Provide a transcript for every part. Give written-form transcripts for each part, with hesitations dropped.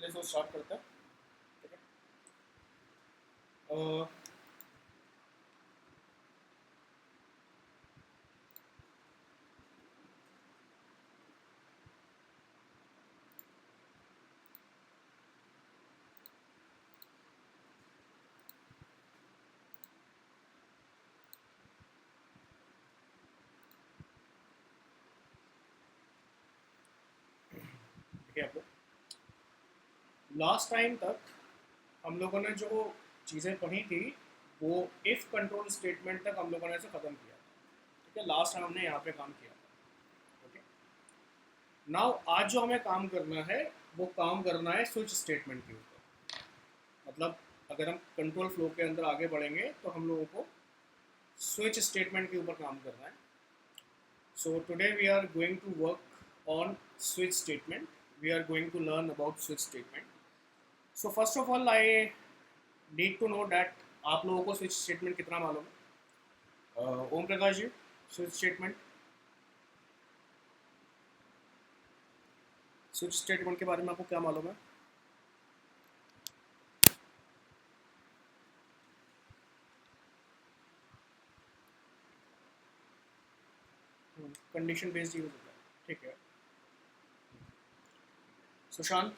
चलिए तो स्टार्ट करते हैं। ठीक है। ठीक है, आप लोग लास्ट टाइम तक हम लोगों ने जो चीज़ें पढ़ी थी वो इफ़ कंट्रोल स्टेटमेंट तक हम लोगों ने इसे ख़त्म किया था। ठीक है, लास्ट टाइम हमने यहाँ पे काम किया था। ओके, नाउ आज जो हमें काम करना है वो काम करना है स्विच स्टेटमेंट के ऊपर। मतलब अगर हम कंट्रोल फ्लो के अंदर आगे बढ़ेंगे तो हम लोगों को स्विच स्टेटमेंट के ऊपर काम करना है। So today we are going to work on switch statement. We are going to learn about switch statement. So first of all, I need to know that आप लोगों को switch statement कितना मालूम है? ओम प्रकाश जी, switch statement के बारे में आपको क्या मालूम है? कंडीशन बेस्ड यूज होता है। ठीक है, सुशांत।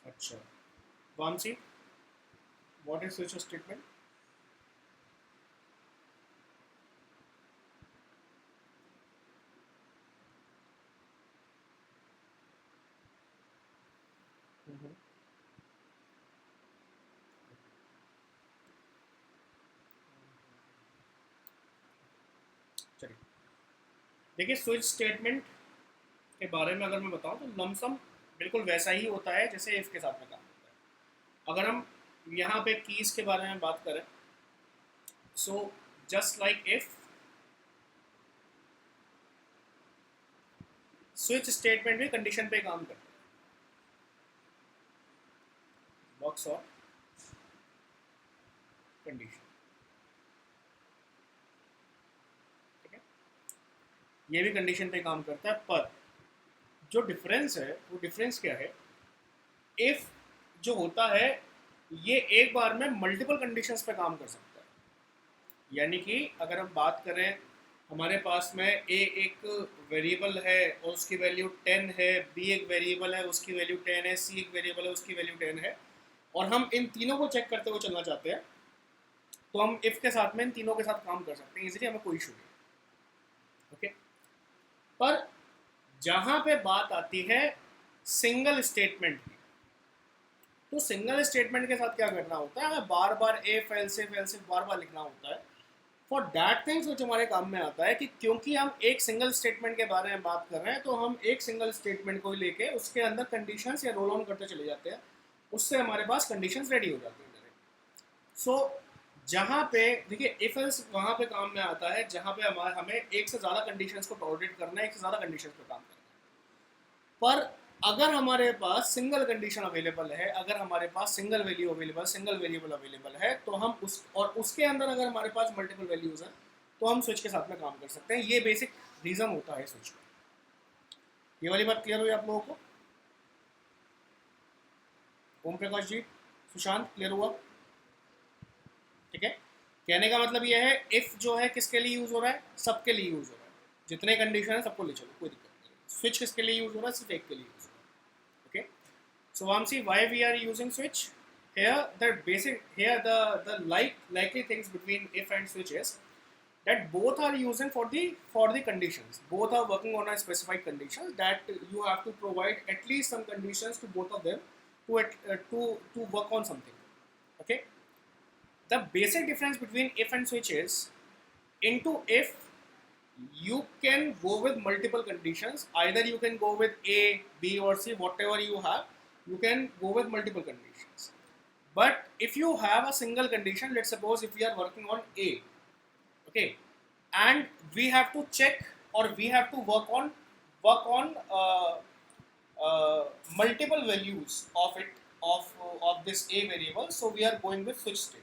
अच्छा, Vamsi, what is switch statement? चलिए, देखिए स्विच स्टेटमेंट के बारे में अगर मैं बताऊं तो लमसम बिल्कुल वैसा ही होता है जैसे इफ के साथ में काम होता है। अगर हम यहाँ पे कीज के बारे में बात करें, so just like if, switch statement भी कंडीशन पे काम करता है। बॉक्स और कंडीशन, ठीक है, ये भी कंडीशन पे काम करता है। पर जो डिफरेंस है वो डिफरेंस क्या है, इफ जो होता है ये एक बार में मल्टीपल कंडीशंस पे काम कर सकता है। यानी कि अगर हम बात करें, हमारे पास में ए एक वेरिएबल है और उसकी वैल्यू 10 है, बी एक वेरिएबल है उसकी वैल्यू 10 है, सी एक वेरिएबल है उसकी वैल्यू 10 है, और हम इन तीनों को चेक करते हुए चलना चाहते हैं, तो हम इफ के साथ में इन तीनों के साथ काम कर सकते हैं इजीली, हमें कोई इशू नहीं। ओके, पर जहां पे बात आती है सिंगल स्टेटमेंट की, तो सिंगल स्टेटमेंट के साथ क्या करना होता है, हमें बार बार एफ एल सिर्फ बार बार लिखना होता है। फॉर दैट थिंग्स जो हमारे काम में आता है कि क्योंकि हम एक सिंगल स्टेटमेंट के बारे में बात कर रहे हैं, तो हम एक सिंगल स्टेटमेंट को लेके उसके अंदर कंडीशंस या रोल ऑन करते चले जाते हैं, उससे हमारे पास कंडीशंस रेडी हो जाती हैं। सो जहाँ पे देखिए इफ एल्स वहाँ पे काम में आता है जहाँ पे हमें एक से ज़्यादा कंडीशंस को टॉलरेट करना है, एक से ज़्यादा कंडीशंस पे काम करना है। पर अगर हमारे पास सिंगल कंडीशन अवेलेबल है, अगर हमारे पास single value available, single variable available है, तो हम उस और उसके अंदर अगर हमारे पास मल्टीपल वैल्यूज हैं तो हम स्विच के साथ में काम कर सकते हैं। ये बेसिक रीज़न होता है स्विच का। ये वाली बात क्लियर हुई आप लोगों को? ओम प्रकाश जी, सुशांत, क्लियर हुआ? ठीक है, कहने का मतलब ये है इफ जो है किसके लिए यूज हो रहा है, सबके लिए यूज हो रहा है, जितने कंडीशन है सबको ले चलो, कोई दिक्कत नहीं। स्विच किसके लिए यूज हो रहा है, सिर्फ एक के लिए यूज हो रहा है। Okay, so Vamsi, why we are using switch here? The basic here the likely things between if and switch is that both are using for the conditions, both are working on a specified condition, that you have to provide at least some conditions to both of them to work on something. Okay, the basic difference between if and switch is, into if you can go with multiple conditions, either you can go with A, B or C, whatever you have, you can go with multiple conditions. But if you have a single condition, let's suppose if we are working on A, okay, and we have to check or we have to work on multiple values of it, of this a variable, so we are going with switch state.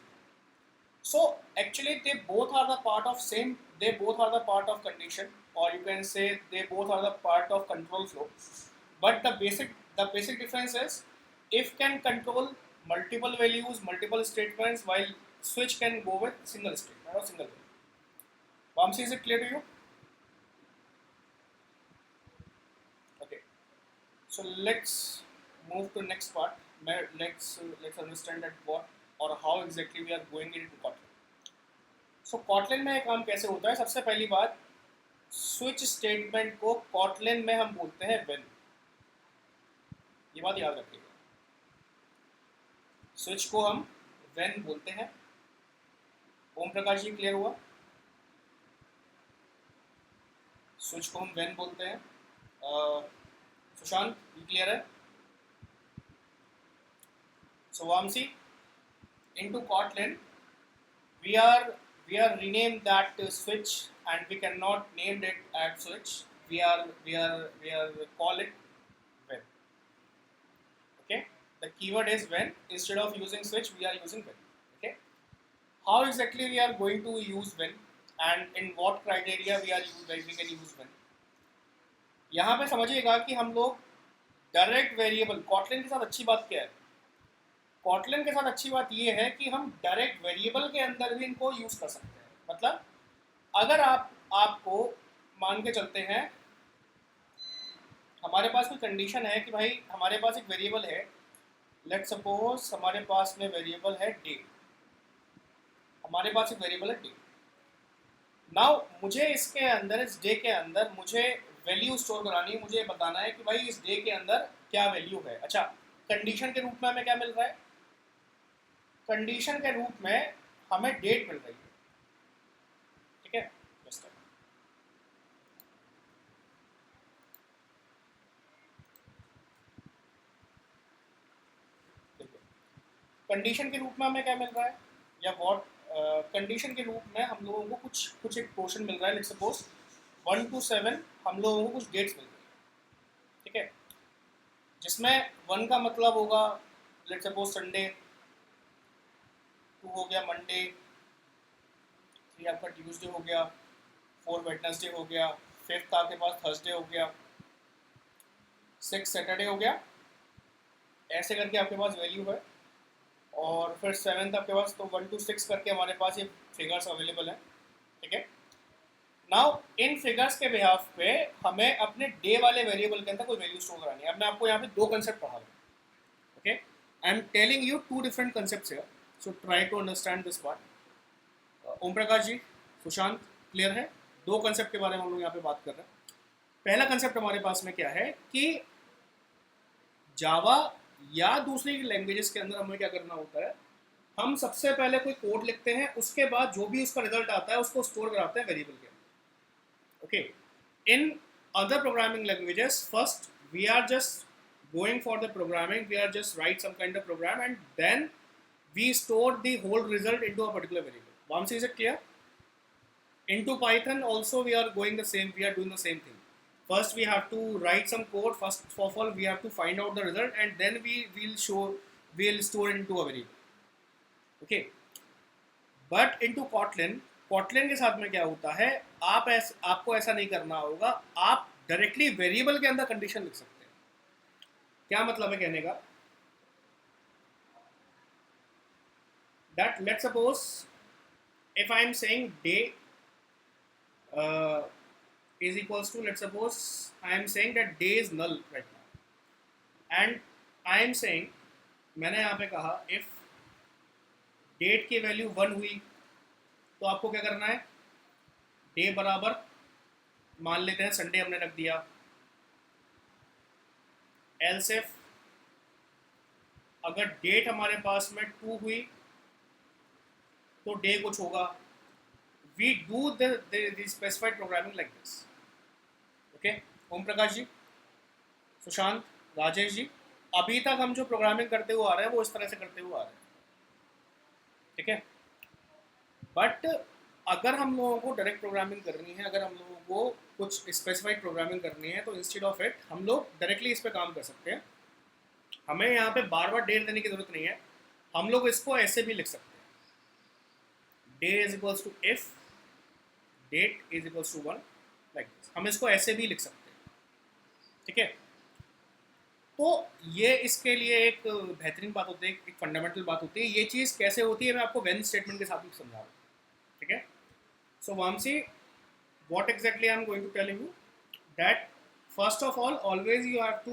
So actually they both are the part of same, they both are the part of condition, or you can say they both are the part of control flow. But the basic difference is if can control multiple values, multiple statements, while switch can go with single statement or single value. Vamsi, is it clear to you? Okay. So let's move to next part. Let's understand that what or how exactly we are going into Kotlin. So Kotlin में काम कैसे होता है? सबसे पहली बात, switch statement को Kotlin में हम बोलते हैं when. ये बात याद रखिएगा, स्विच को हम when बोलते हैं. ओम प्रकाश जी, क्लियर हुआ? स्विच को हम when बोलते हैं. सुशांत, ये क्लियर है? So Vamsi, into Kotlin we are renamed that switch, and we cannot name it at switch. We are call it when. Okay, the keyword is when. Instead of using switch, we are using when. Okay, how exactly we are going to use when, and in what criteria we can use when. यहाँ पे समझिएगा कि हम लोग direct variable, Kotlin के साथ अच्छी बात क्या है? Kotlin के साथ अच्छी बात ये है कि हम डायरेक्ट वेरिएबल के अंदर भी इनको यूज़ कर सकते हैं. मतलब अगर आपको मान के चलते हैं, हमारे पास कोई कंडीशन है कि भाई हमारे पास एक वेरिएबल है, लेट्स सपोज हमारे पास में वेरिएबल है डे. हमारे पास एक वेरिएबल है डे. नाउ मुझे इसके अंदर, इस डे के अंदर मुझे वैल्यू स्टोर करानी है. मुझे बताना है कि भाई इस डे के अंदर क्या वैल्यू है. अच्छा, कंडीशन के रूप में हमें क्या मिल रहा है? कंडीशन के रूप में हमें डेट मिल रही है. ठीक है, कंडीशन के रूप में हमें क्या मिल रहा है, या व्हाट कंडीशन के रूप में हम लोगों को कुछ एक पोर्शन मिल रहा है. लेट्स सपोज 1 to 7 हम लोगों को कुछ डेट्स मिल रही है. ठीक है, जिसमें 1 का मतलब होगा लेट्स सपोज संडे, 2 हो गया मंडे, 3 आपका ट्यूसडे हो गया, 4 वेडनेसडे हो गया, 5th आपके पास थर्सडे हो गया, 6 सैटरडे हो गया. ऐसे करके आपके पास वैल्यू है. और फिर 7th आपके पास, तो 1 to 6 करके हमारे पास ये फिगर्स अवेलेबल हैं. ठीक है, नाउ इन फिगर्स के बिहाफ पे हमें अपने डे वाले वेरिएबल के अंदर कोई वैल्यू स्टोर करानी है. अब मैं आपको यहाँ पे दो कंसेप्ट पढ़ा रहा हूँ. Okay, I am telling you 2 different concepts here, so try to understand this part. Om Prakash ji, Sushant, clear है? दो कंसेप्ट के बारे में हम लोग यहाँ पे बात कर रहे हैं. पहला कंसेप्ट हमारे पास में क्या है कि जावा या दूसरी लैंग्वेजेस के अंदर हमें क्या करना होता है, हम सबसे पहले कोई कोड लिखते हैं, उसके बाद जो भी उसका रिजल्ट आता है उसको स्टोर कराते हैं वेरिएबल के अंदर. Okay, in other programming languages first we are just going for the programming, we are just write some kind of program and then we store the whole result into a particular variable. Vamsi, is it clear? Into Python also we are doing the same thing. First we have to write some code. First of all we have to find out the result and then we'll store it into a variable. Okay, but into Kotlin के साथ में क्या होता है, आपको ऐसा नहीं करना होगा. आप डायरेक्टली वेरिएबल के अंदर कंडीशन लिख सकते हैं. क्या मतलब है कहने का? That let's suppose if I am saying day is equals to, let's suppose I am saying that day is null right now and I am saying, मैंने यहाँ पे कहा if date की वैल्यू 1 हुई तो आपको क्या करना है, डे बराबर मान लेते हैं संडे हमने रख दिया. एल्स इफ अगर डेट हमारे पास में 2 हुई तो डे कुछ होगा. We do the specified programming like this. Okay, Om Prakash ji, Sushant, Rajesh ji, अभी तक हम जो प्रोग्रामिंग करते हुए आ रहे हैं वो इस तरह से करते हुए आ रहे हैं. ठीक है, बट अगर हम लोगों को डायरेक्ट प्रोग्रामिंग करनी है, अगर हम लोगों को कुछ स्पेसिफाइड प्रोग्रामिंग करनी है, तो इंस्टेड ऑफ इट हम लोग डायरेक्टली इस पर काम कर सकते हैं. हमें यहाँ पे बार बार डेट देने की जरूरत नहीं है, हम लोग इसको ऐसे भी लिख सकते हैं, day is equals to if date is equals to 1, like this, हम इसको ऐसे भी लिख सकते हैं, ठीक है। तो ये इसके लिए एक बेहतरीन बात होती है, एक फंडामेंटल बात होती है। ये चीज़ कैसे होती है मैं आपको वेन स्टेटमेंट के साथ में समझा रहा हूँ, ठीक है। सो Vamsi, what exactly I'm going to tell you, that first of all always you have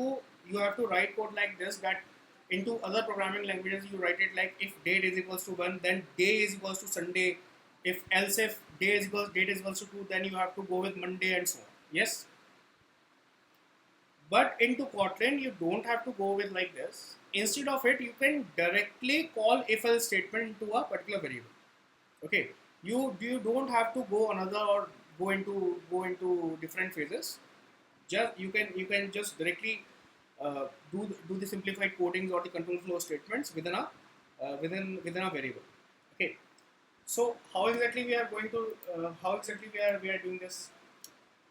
to write code like this, that into other programming languages you write it like if date is equals to 1 then day is equals to Sunday, if else if date is equals to 2 then you have to go with Monday and so on, yes. But into Kotlin you don't have to go with like this. Instead of it you can directly call if else statement into a particular variable, okay. You don't have to go another or go into different phases. Just you can just directly do the simplified codings or the control flow statements within a variable, okay. So how exactly we are doing this?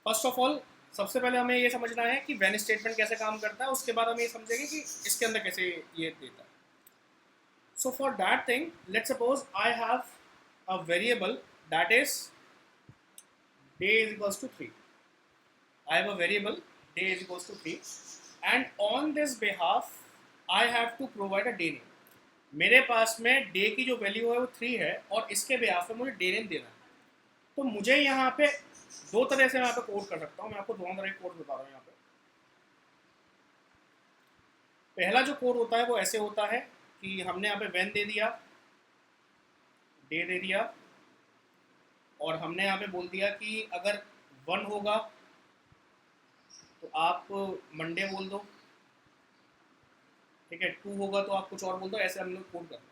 First of all, सबसे पहले हमें ये समझना है कि when statement कैसे काम करता है, उसके बाद हम ये समझेंगे कि इसके अंदर कैसे ये देता है. So for that thing, let's suppose I have a variable that is day is equals to 3. I have a variable day is equals to 3 and on this behalf I have to provide a day name. मेरे पास में day की जो value है वो 3 है और इसके बेहाफ पे मुझे डे नेम देना है. तो मुझे यहाँ पे दो तरह से मैं यहाँ पे कोड कर सकता हूँ. मैं आपको दोनों तरह के कोड बता रहा हूँ यहाँ पे. पहला जो कोड होता है वो ऐसे होता है कि हमने यहाँ पे वैन दे दिया, डे दे दिया और हमने यहाँ पे बोल दिया कि अगर 1 होगा तो आप मंडे बोल दो, ठीक है. 2 होगा तो आप कुछ और बोल दो. ऐसे हम लोग कोड करना है.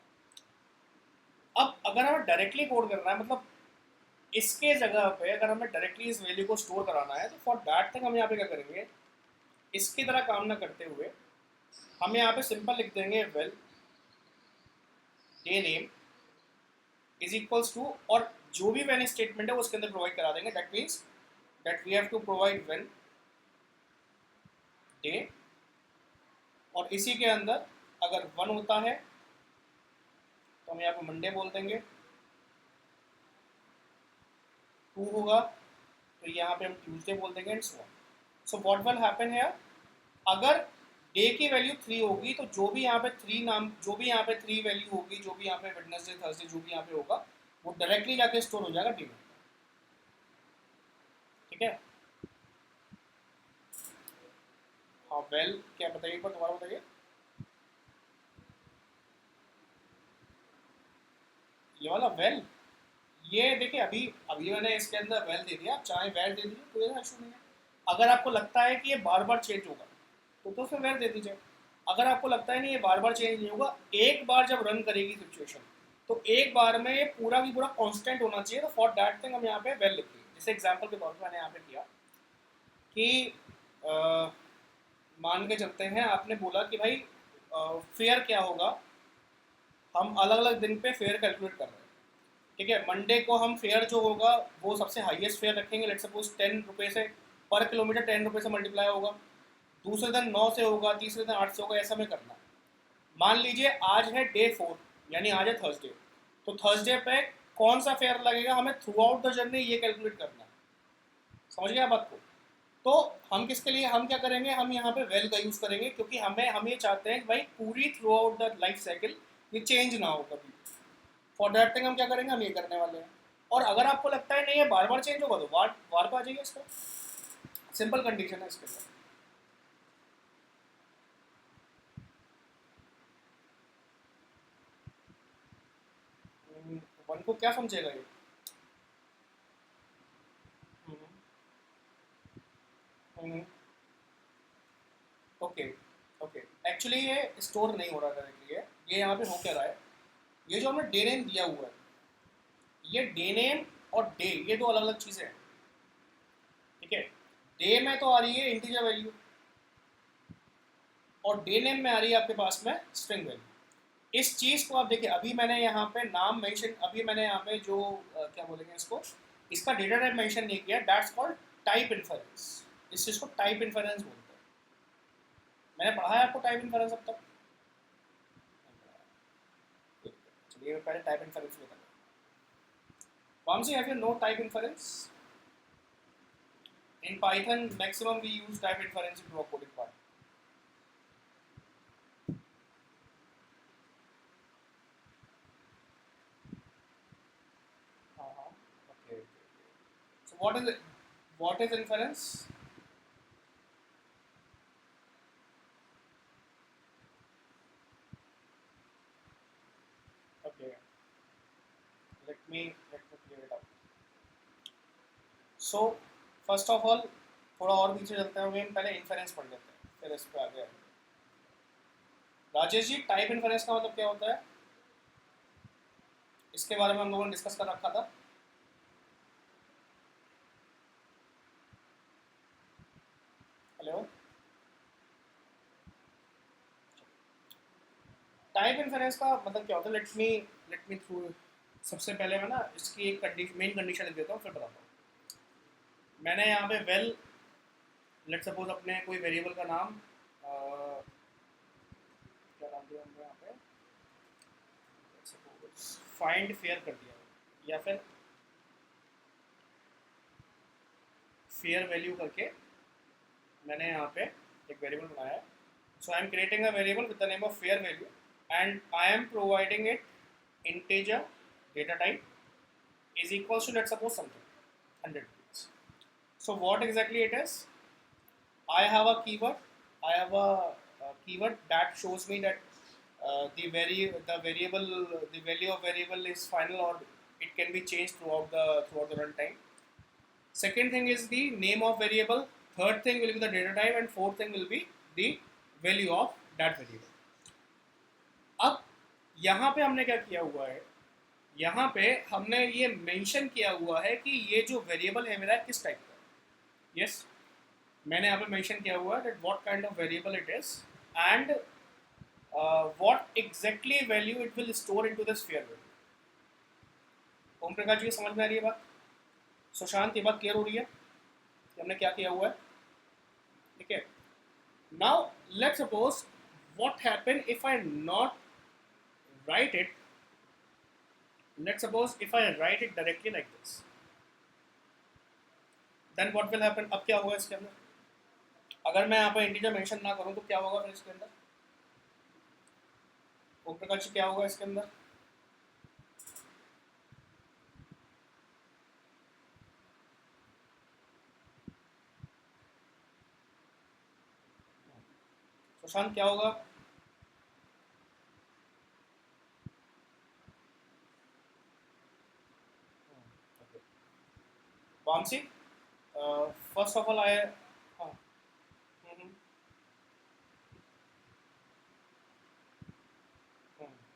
अब अगर हमें डायरेक्टली कोड करना है, मतलब इसके जगह पे अगर हमें डायरेक्टली इस वैल्यू को स्टोर कराना है, तो फॉर दैट थिंग हम यहाँ पे क्या करेंगे, इसकी तरह काम ना करते हुए हम यहाँ पे सिंपल लिख देंगे well day name is equals to, और जो भी वेन स्टेटमेंट है वो उसके अंदर प्रोवाइड करा देंगे. That means that we have to provide when day, और इसी के अंदर अगर 1 होता है तो हम यहाँ पे मंडे बोल देंगे. 2 होगा तो यहाँ पे हम ट्यूसडे बोल देंगे and so on. So what will happen है, अगर डे की वैल्यू 3 होगी तो जो भी यहाँ पे 3 नाम, जो भी यहाँ पे 3 वैल्यू होगी, जो भी यहाँ पे वेडनेसडे थर्सडे जो भी यहाँ पे होगा वो डायरेक्टली जाके स्टोर हो जाएगा डे में, ठीक है. हाँ वेल क्या बताइए, एक बार दोबारा बताइए. ये वाला वेल, ये देखिए अभी अभी मैंने इसके अंदर वेल दे दिया, चाहे वेल दे दीजिए कोई इशू नहीं है. अगर आपको लगता है कि ये बार बार चेंज होगा तो उसमें वेल दे दीजिए. अगर आपको लगता है नहीं ये बार बार चेंज नहीं होगा, एक बार जब रन करेगी सिचुएशन तो एक बार में ये पूरा की पूरा कांस्टेंट होना चाहिए, तो फॉर दैट थिंग हम यहाँ पे वेल लिख देंगे. जैसे एग्जांपल के तौर पर मैंने यहाँ पे किया कि मान के चलते हैं आपने बोला कि भाई फेयर क्या होगा, हम अलग अलग दिन पे फेयर कैलकुलेट कर रहे हैं, ठीक है. मंडे को हम फेयर जो होगा वो सबसे हाईएस्ट फेयर रखेंगे, लेट सपोज 10 रुपये से पर किलोमीटर 10 रुपये से मल्टीप्लाई होगा. दूसरे दिन 9 से होगा, तीसरे दिन 8 से होगा, ऐसा में करना. मान लीजिए आज है डे 4 यानी आज है थर्सडे, तो थर्सडे पे कौन सा फेयर लगेगा हमें थ्रू आउट द जर्नी ये कैलकुलेट करना है. समझ गया बात को. तो हम किसके लिए हम क्या करेंगे, हम यहाँ पे वेल का यूज़ करेंगे क्योंकि हम ये चाहते हैं कि भाई पूरी through out the life cycle ये चेंज ना हो कभी. फॉर दैट थिंग हम क्या करेंगे, हम ये करने वाले हैं. और अगर आपको लगता है नहीं ये बार बार चेंज होगा तो वार पे आ जाइए इसका. सिंपल कंडीशन है इसके अंदर. वन को क्या समझेगा ये. ओके ओके, एक्चुअली ये स्टोर नहीं हो रहा डायरेक्टली. ये यहाँ पे हो क्या रहा है, ये जो हमने डे नेम दिया हुआ है, ये डे नेम और डे ये दो अलग अलग चीज़ें हैं, ठीक है. डे में तो आ रही है इंटीजर वैल्यू और डे नेम में आ रही है आपके पास में स्ट्रिंग वैल्यू. इस चीज़ को आप देखिए, अभी मैंने यहाँ पे नाम मेंशन, अभी मैंने यहाँ पे जो क्या बोलेंगे इसको, इसका डेटा टाइप मेंशन नहीं किया. That's called type inference. इस चीज़ को टाइप इन्फरेंस बोलते हैं. मैंने पढ़ा है आपको टाइप इन्फरेंस अब तक. चलिए पहले टाइप इन्फरेंस बताएं। Vamsi, have you know type inference? In Python, maximum we use type inference into our coding part. Okay, okay. So what is it? What is inference? Okay, let me clear it out. So first of all, थोड़ा और पीछे चलते हैं, हम पहले inference पढ़ लेते हैं, फिर इस पे आगे। राजेश जी, टाइप इन्फरेंस का मतलब क्या होता है? इसके बारे में हम लोगों ने डिस्कस कर रखा था। हेलो, टाइप इन्फरेंस का मतलब क्या होता है? Let me through. सबसे पहले मैं ना इसकी एक मेन कंडीशन लिख देता हूँ, फिर बताता हूँ। मैंने यहाँ पे वेल, लेट सपोज अपने कोई वेरिएबल का नाम क्या नाम दिया हमने यहाँ पे, फाइंड फेयर कर दिया, या फिर फेयर वैल्यू करके मैंने यहाँ पे एक वेरिएबल बनाया है. So I am creating a variable with the name of fair value, and I am providing it integer data type is equals to, let's suppose, something 100 rupees. So what exactly it is? I have a keyword. I have a keyword that shows me that the value of variable is final, or it can be changed throughout the runtime. Second thing is the name of variable. Third thing will be the data type, and fourth thing will be the value of that variable. अब यहाँ पे हमने क्या किया हुआ है? यहाँ पे हमने ये मेंशन किया हुआ है कि ये जो वेरिएबल है मेरा किस टाइप का है. यस, मैंने यहाँ पे मेंशन किया हुआ है that what kind of variable it is and what exactly value it will store into this fair value. ओम प्रकाश जी, समझ में आ रही है बात? सुशांत, ये बात क्लियर हो रही है कि हमने क्या किया हुआ है? ठीक है. Now let's suppose what happen if I not write it. Let's suppose if I write it directly like this, then what will happen? अब क्या होगा इसके अंदर? अगर मैं यहाँ पर इंटीजर मेंशन ना करूँ तो क्या होगा फिर इसके अंदर? ओम प्रकाश जी, क्या होगा इसके अंदर? सुशांत, क्या होगा? Vamsi, first of all I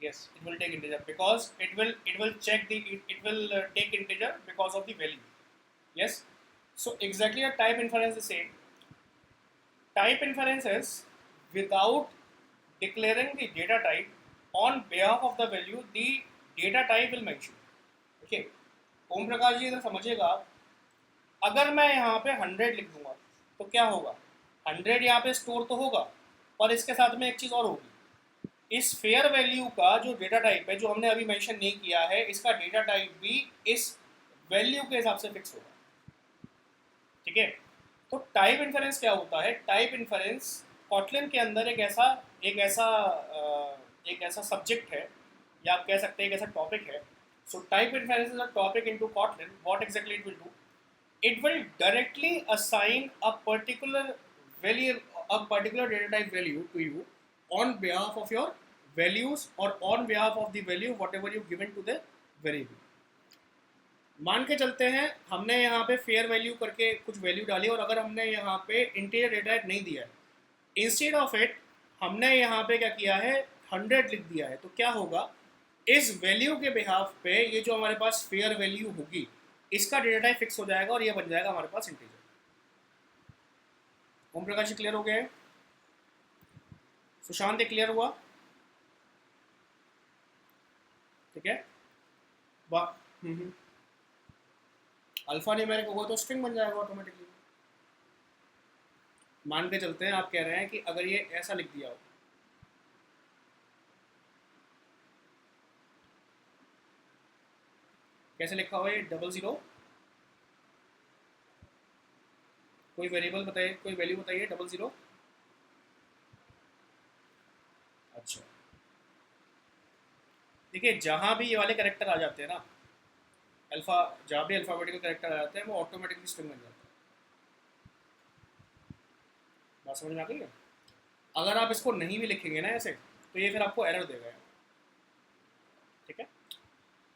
yes, it will take integer because it will check the it will take integer because of the value. Yes, so exactly a type inference is the same. Type inference is without declaring the data type on behalf of the value, the data type will mention. Okay, ओम प्रकाश जी इधर समझिएगा, अगर मैं यहाँ पे 100 लिख दूंगा तो क्या होगा? 100 यहाँ पे स्टोर तो होगा, पर इसके साथ में एक चीज़ और होगी. इस फेयर वैल्यू का जो डेटा टाइप है, जो हमने अभी मेंशन नहीं किया है, इसका डेटा टाइप भी इस वैल्यू के हिसाब से फिक्स होगा. ठीक है. तो टाइप इन्फरेंस क्या होता है? टाइप इन्फरेंस कॉटलिन के अंदर एक ऐसा सब्जेक्ट है, या आप कह सकते हैं एक ऐसा टॉपिक है. So type inference is a topic into Kotlin. What exactly it will do? It will directly assign a particular value, a particular data type value to you on behalf of your values, or on behalf of the value whatever you given to the variable. मान के चलते हैं हमने यहाँ पे fair value करके कुछ value डाली, और अगर हमने यहाँ पे इंटीजर डेटा टाइप नहीं दिया है, इंस्टेड ऑफ इट हमने यहाँ पे क्या किया है? 100 लिख दिया है. तो क्या होगा? इस वैल्यू के बिहाफ पे ये जो हमारे पास फेयर वैल्यू होगी, इसका डेटा टाइप फिक्स हो जाएगा, और ये बन जाएगा हमारे पास इंटीजर. ओम प्रकाश जी, क्लियर हो गया है? सुशांत, ये क्लियर हुआ? ठीक है. अल्फा न्यूमेरिक होगा तो स्ट्रिंग बन जाएगा ऑटोमेटिकली. मान के चलते हैं आप कह रहे हैं कि अगर ये ऐसा लिख दिया हो, कैसे लिखा हुआ है 00, कोई वेरिएबल बताइए, कोई वैल्यू बताइए 00। अच्छा, देखिए जहाँ भी ये वाले करेक्टर आ जाते हैं ना, अल्फा, जहाँ भी अल्फ़ाबेटिकल करेक्टर आ जाते हैं वो ऑटोमेटिकली स्ट्रिंग बन जाता है। बात समझ में आ गई है? अगर आप इसको नहीं भी लिखेंगे ना ऐसे, तो ये फिर आपको एरर देगा। ठीक है,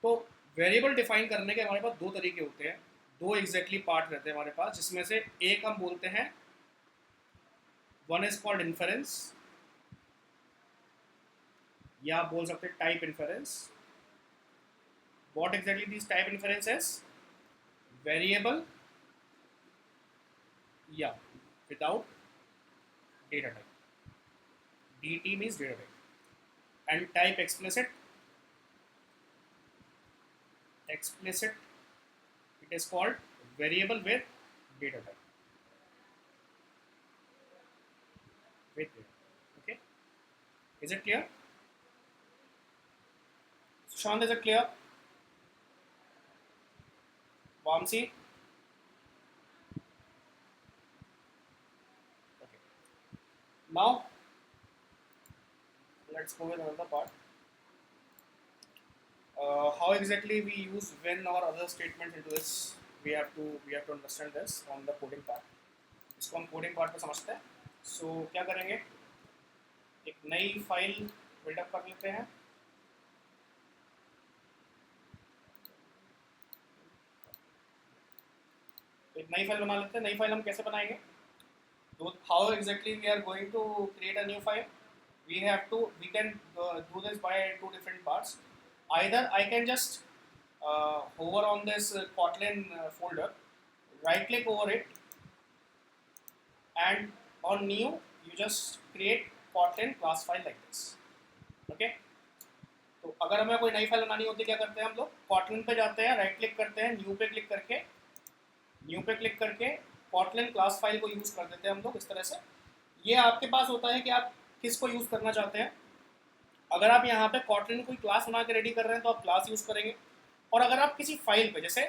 तो वेरिएबल डिफाइन करने के हमारे पास दो तरीके होते हैं, दो एग्जैक्टली पार्ट रहते हैं हमारे पास, जिसमें से एक हम बोलते हैं, वन इज कॉल्ड इन्फेरेंस, या आप बोल सकते हैं type inference. What exactly this type inference is? Variable या without data type, dt means data type, and type explicit, it is called variable with data type, with data. Okay, is it clear? Sushant, is it clear? Vamsi? Okay, now let's go with another part. How exactly we use when or other statements into this, we have to understand this on the coding part. इसको हम coding part पे समझते हैं। सो क्या करेंगे, एक नई file buildup कर लेते हैं। एक नई फाइल बना लेते हैं। नई फाइल हम कैसे बनाएंगे, तो how exactly we are going to create a new file, we can do this by two different parts. Either I can just hover on this Kotlin folder, right click over it, and on new you just create Kotlin class file like this. Okay, तो अगर हमें कोई नई file बनानी होती है क्या करते हैं हम लोग, Kotlin पे जाते हैं, राइट क्लिक करते हैं, न्यू पे क्लिक करके Kotlin क्लास फाइल को यूज कर देते हैं हम लोग इस तरह से। ये आपके पास होता है कि आप किसको यूज करना चाहते हैं। अगर आप यहाँ पे Kotlin कोई क्लास बना के रेडी कर रहे हैं तो आप क्लास यूज करेंगे, और अगर आप किसी फाइल पे, जैसे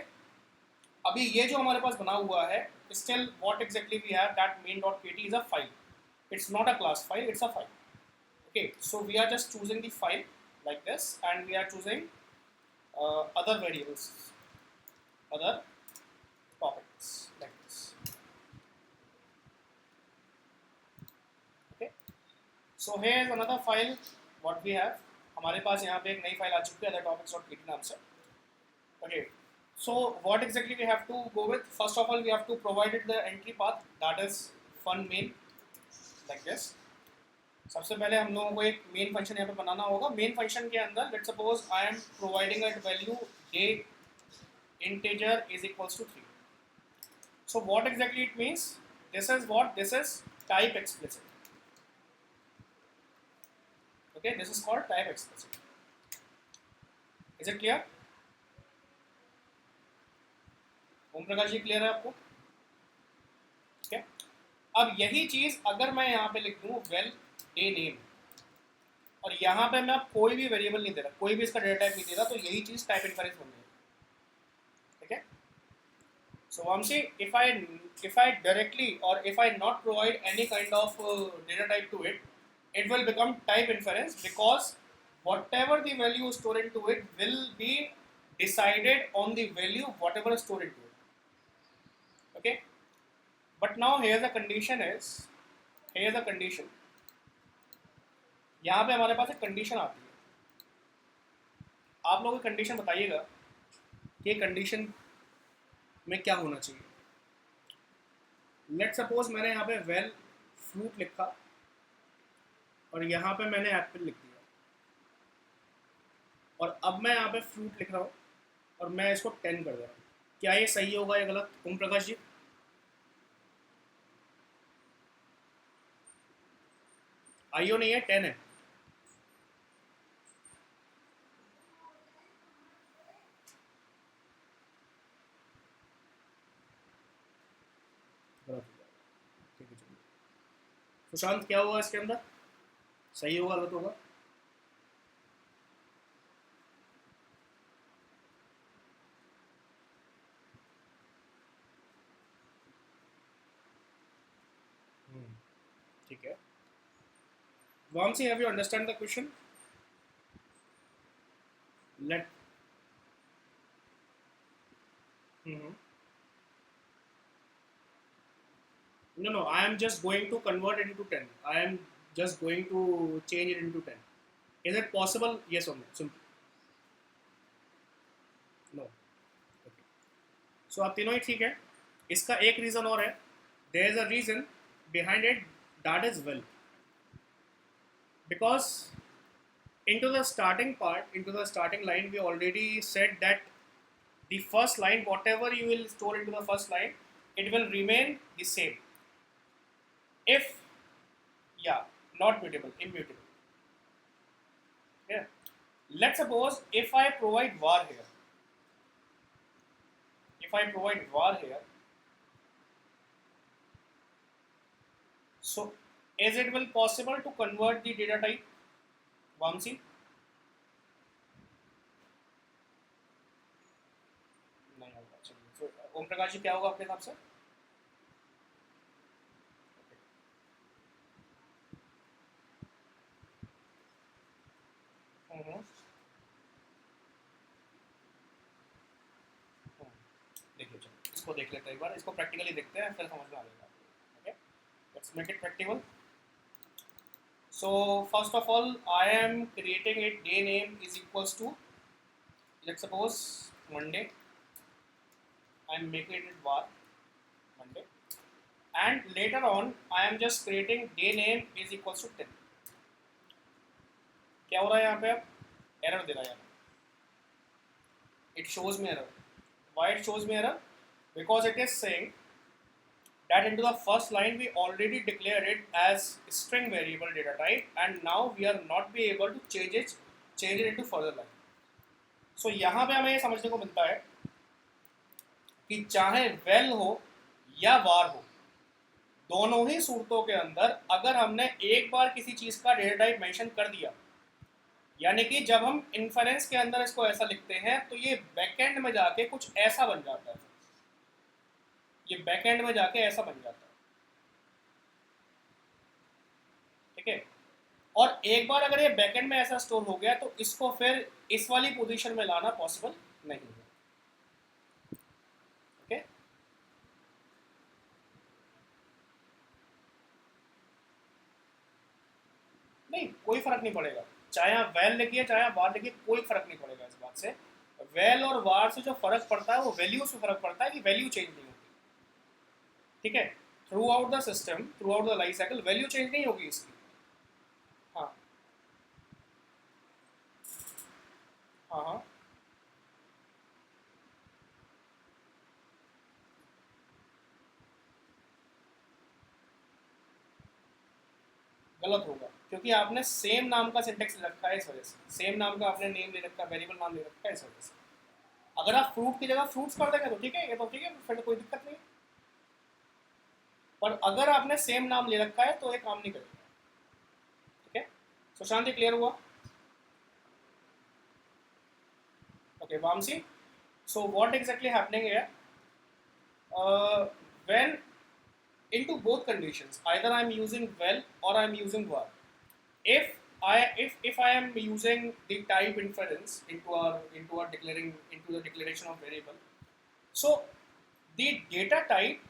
अभी ये जो हमारे पास बना हुआ है, still what exactly we have, that main.kt is a file, it's not a class file, it's a file. Okay, so we are just choosing the file like this, and we are choosing other variables, other topics like this. Okay, so here is another file what we have, हमारे पास यहाँ पे एक नई file आ चुकी है other topics.kt नाम से। Okay, so what exactly we have to go with? First of all, we have to provide it the entry path, that is fun main like this. सबसे पहले हम लोगों को एक मेन फंक्शन यहाँ पे बनाना होगा। मेन फंक्शन के अंदर let's suppose I am providing a value a integer is equals to 3. So what exactly it means? This is what? This is type explicit. Okay, this is called type explicit. Is it clear? Om Prakash ji, clear है आपको? ठीक है, अब यही चीज अगर मैं यहाँ पे लिख दूँ वेल डे नेम, और यहाँ पे मैं कोई भी वेरिएबल नहीं दे रहा, कोई भी इसका डेटा टाइप नहीं दे रहा, तो यही चीज टाइप इन्फेरेंस बन जाएगी। ठीक है, सो Vamsi, if I directly or if I not provide any kind of data type to it, it will become type inference, because whatever the value stored into it will be decided on the value whatever is stored into it. Okay, but now here the condition is, here the condition, यहाँ पे हमारे पास एक condition आती है। आप लोग condition बताइएगा कि कंडीशन में क्या होना चाहिए। लेट सपोज मैंने यहाँ पे वेल फ्रूट लिखा और यहाँ पे मैंने एप्पल लिख दिया, और अब मैं यहाँ पे फ्रूट लिख रहा हूँ और मैं इसको 10 कर दे रहा हूँ, क्या ये सही होगा या गलत? ओम प्रकाश जी, आईओ नहीं है, 10 है। ठीक है, सुशांत क्या होगा इसके अंदर, सही होगा गलत होगा? ठीक है, Vamsi, have you understand the question? Let. Mhm. No, no, I am just going to convert it into 10. I am just going to change it into 10. Is it possible? Yes or no? Simple. No. Okay. So अब तीनों ही ठीक है. इसका एक reason और है. There is a reason behind it, that is well. Because into the starting part, into the starting line, we already said that the first line, whatever you will store into the first line, it will remain the same. If, yeah, not mutable, immutable. Yeah. Let's suppose if I provide var here, so is it will possible to convert the data type, Vamsi? नहीं होगा. चलिए. So ओम प्रकाश जी क्या होगा आपके हिसाब से? हम्म. देखिए, चलो इसको देख लेते हैं एक बार. इसको प्रैक्टिकली देखते हैं, फिर समझ में आ जाएगा. Okay, let's make it practical. So first of all, I am creating a day name is equals to, let's suppose, Monday. I am making it var Monday, and later on I am just creating day name is equals to 10. क्या हो रहा है यहाँ पे? अब error दे रहा है. It shows me error. Why it shows me error? Because it is saying that into the first line we already declared it as string variable data type, and now we are not be able to change it into further line. So यहाँ पे हमें ये समझने को मिलता है कि चाहे वेल हो या वार हो, दोनों ही सूरतों के अंदर अगर हमने एक बार किसी चीज का डेटा टाइप मेंशन कर दिया, यानी कि जब हम इन्फरेंस के अंदर इसको ऐसा लिखते हैं तो ये बैकएंड में जाके कुछ ऐसा बन जाता है. ये बैकएंड में जाके ऐसा बन जाता है. ठीक है. और एक बार अगर ये बैकएंड में ऐसा स्टोर हो गया तो इसको फिर इस वाली पोजीशन में लाना पॉसिबल नहीं है. ओके. नहीं, कोई फर्क नहीं पड़ेगा. चाहे आप वैल लिखिए चाहे आप वार लिखिए, कोई फर्क नहीं पड़ेगा इस बात से. वैल और वार से जो फर्क पड़ता है वो वैल्यू से फर्क पड़ता है कि वैल्यू चेंज नहीं होती. ठीक है. Through out the system, through out the life cycle value change नहीं होगी इसकी. हाँ हाँ हाँ. गलत होगा क्योंकि आपने सेम नाम का सिंटेक्स रखा है इस वजह से. सेम नाम का आपने नेम ले रखा है, वेरिएबल नाम ले रखा है इस वजह से. अगर आप फ्रूट की जगह फ्रूट्स कर देंगे तो ठीक है, ये तो ठीक है, फिर तो कोई दिक्कत नहीं. पर अगर आपने सेम नाम ले रखा है तो ये काम नहीं करेगा. ठीक है. सो शांति, क्लियर हुआ? Okay Vamsi. So what exactly happening here, when into both conditions, either I am using well or I am using var. If I am using the type inference into the declaration of variable, so the data type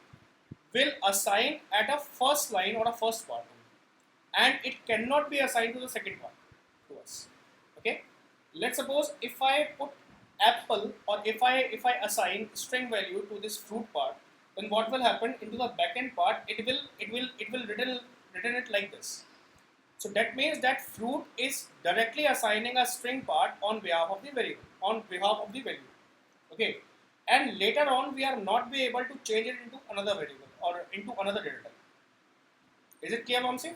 will assign at a first line or a first part, and it cannot be assigned to the second part to us. Okay. Let's suppose if I put apple, or if I assign string value to this fruit part, then what will happen into the backend part? It will written it like this. So that means that fruit is directly assigning a string part on behalf of the variable, on behalf of the value. Okay. And later on we are not be able to change it into another variable or into another data type. Is it clear, Vamsi?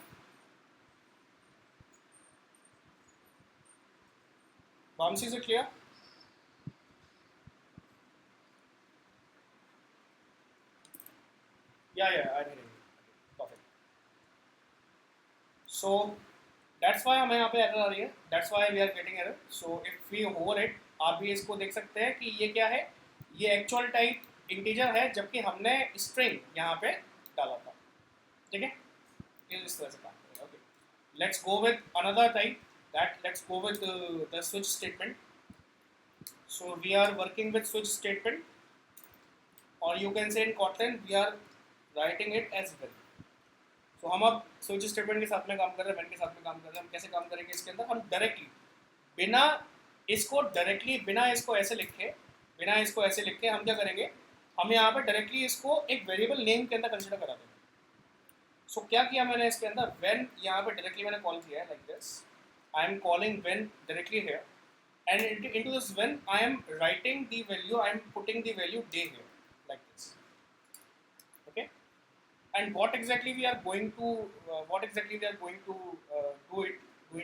Vamsi, is it clear? Yeah, I need it. Perfect. So that's why हमें यहाँ पे error आ रही है. That's why we are getting error. So if we hover it, आप भी इसको देख सकते हैं कि ये क्या है. ये एक्चुअल टाइप इंटीजर है जबकि हमने स्ट्रिंग यहाँ पे डाला था. ठीक है. ये इस तरह से काम करेगा. Okay. Let's go with another type. Let's go with the switch statement. So we are working with switch statement, or you can say in Kotlin we are writing it as well. So हम अब switch statement के साथ में काम कर रहे हैं, when के साथ में काम कर रहे हैं. हम कैसे काम करेंगे इसके अंदर? हम डायरेक्टली बिना इसको ऐसे लिखे हम क्या करेंगे? हम यहाँ पर डायरेक्टली इसको एक वेरिएबल नेम के अंदर कंसिडर करा देंगे. सो क्या किया मैंने इसके अंदर? व्हेन यहाँ पे डायरेक्टली मैंने कॉल किया है like this. I am calling when directly here, and into this when I am writing the value, I am putting the value day here like this. Okay. And what exactly we are going to do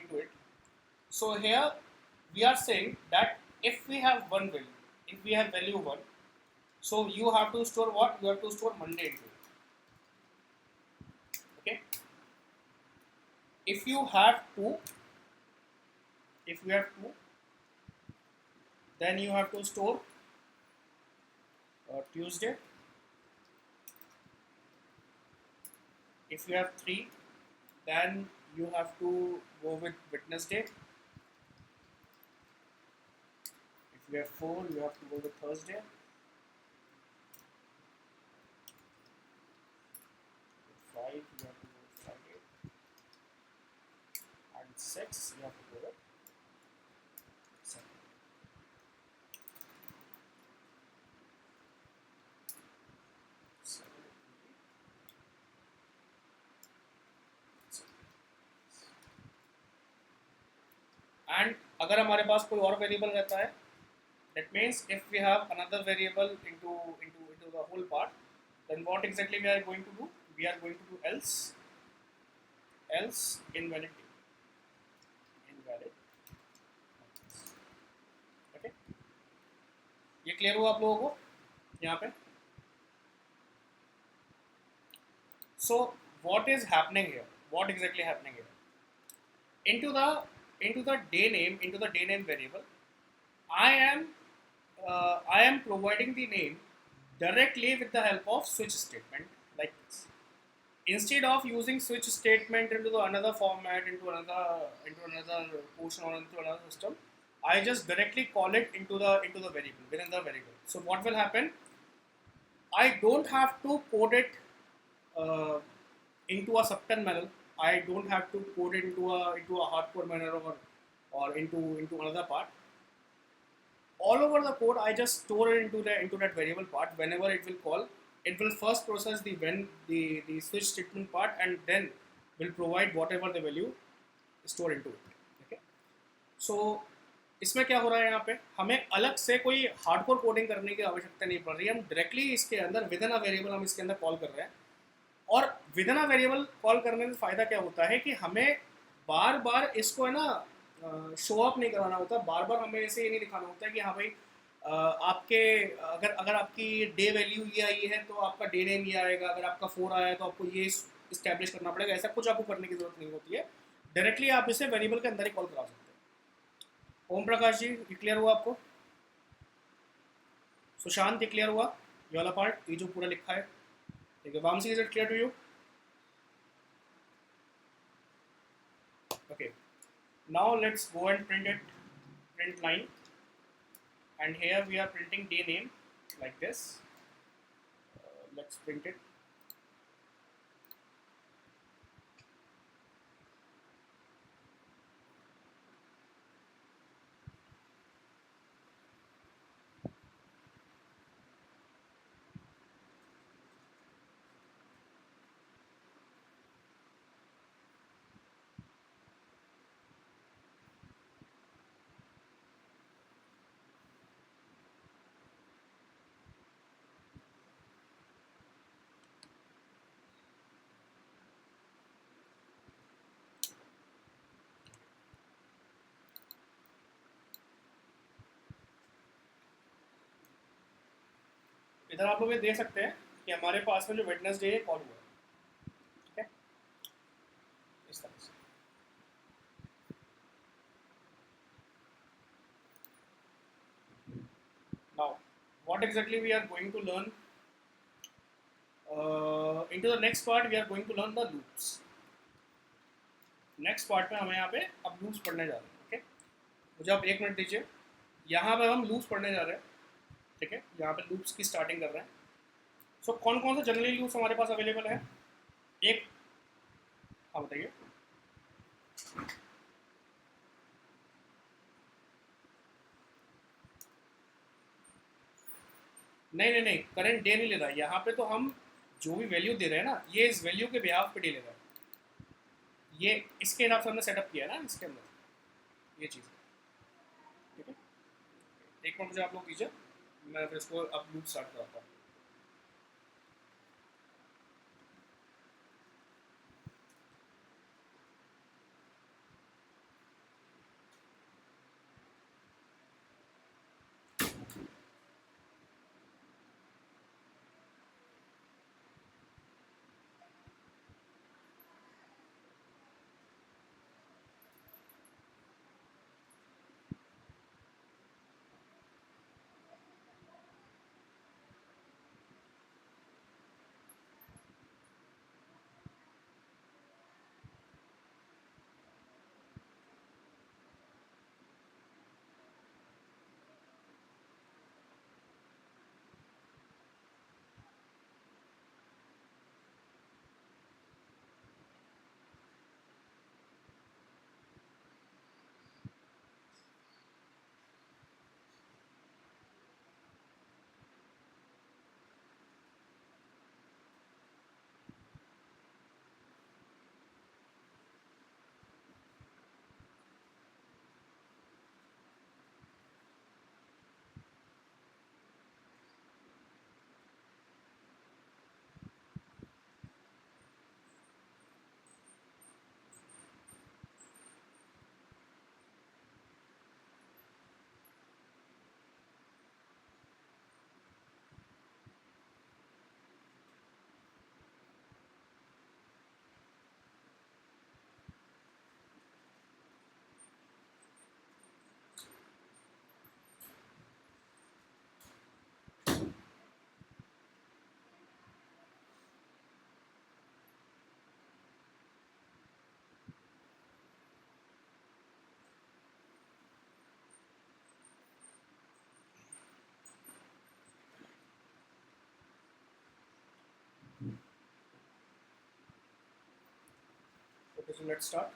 into it. So here we are saying that if we have value 1, so you have to store what? You have to store Monday into it. Okay. If you have 2, then you have to store Tuesday. If you have 3, then you have to go with Wednesday. If you have 4, you have to go with Thursday. With 5, you have to go with Friday. And 6, you have to go with Saturday. And अगर हमारे पास कोई और variable रहता है, that means if we have another variable into the whole part, then what exactly we are going to do? We are going to do else invalid. Okay. ये clear हुआ आप लोगों को यहाँ पे? So what is happening here? What exactly happening here? Into the day name variable, I am providing the name directly with the help of switch statement like this. Instead of using switch statement into another format, into another portion or into another system, I just directly call it into the variable, within the variable. So what will happen? I don't have to code it into a subtle manner. I don't have to code it into a hardcore manner or into another part. All over the code, I just store it into that variable part. Whenever it will call, it will first process the switch statement part, and then will provide whatever the value stored into it. Okay. So इसमें क्या हो रहा है? यहाँ पे हमें अलग से कोई हार्डकोर कोडिंग करने की आवश्यकता नहीं पड़ रही है. हम डायरेक्टली इसके अंदर विद इन अ वेरिएबल हम इसके अंदर कॉल कर रहे हैं. और with in a variable call करने से फ़ायदा क्या होता है कि हमें बार बार इसको है ना शो अप नहीं कराना होता. बार बार हमें ऐसे ये नहीं दिखाना होता है कि हाँ भाई आपके अगर आपकी डे वैल्यू ये आई है तो आपका डे नेम ये आएगा, अगर आपका 4 आया है तो आपको ये इस्टेब्लिश करना पड़ेगा. ऐसा कुछ आपको करने की ज़रूरत नहीं होती है. डायरेक्टली आप इसे वेरिएबल के अंदर ही कॉल करा सकते हैं. ओम प्रकाश जी, ये क्लियर हुआ आपको? सुशांत, ये क्लियर हुआ ये वाला पार्ट, ये जो पूरा लिखा है? ठीक है. Vamsi, is it clear to you? Okay. Now let's go and print line, and here we are printing day name like this. Let's print it. इधर आप लोग ये देख सकते हैं कि हमारे पास में जो वेडनेसडे कॉल हुआ है. ठीक है, इस तरह से. Now what exactly we are going to learn? Into the next part we are going to learn the loops. Next part में हमें यहाँ पे अब लूप्स पढ़ने जा रहे हैं। ओके, मुझे आप 1 मिनट दीजिए। यहाँ पे हम लूप्स पढ़ने जा रहे हैं। ठीक है, यहाँ पे लूप्स की स्टार्टिंग कर रहे हैं। सो कौन कौन सा जनरली लूप्स हमारे पास अवेलेबल है? एक, हाँ बताइए। नहीं नहीं नहीं, करंट डे नहीं ले रहा है यहाँ पे। तो हम जो भी वैल्यू दे रहे हैं ना, ये इस वैल्यू के बिहाफ पे डे ले रहा है। ये इसके हिसाब से हमने सेटअप किया है ना इसके अंदर ये चीज़। ठीक है, एक मिनट मुझे आप लोग दीजिए, मैं फिर इसको अब लूप स्टार्ट कराता हूँ। Okay, so let's start.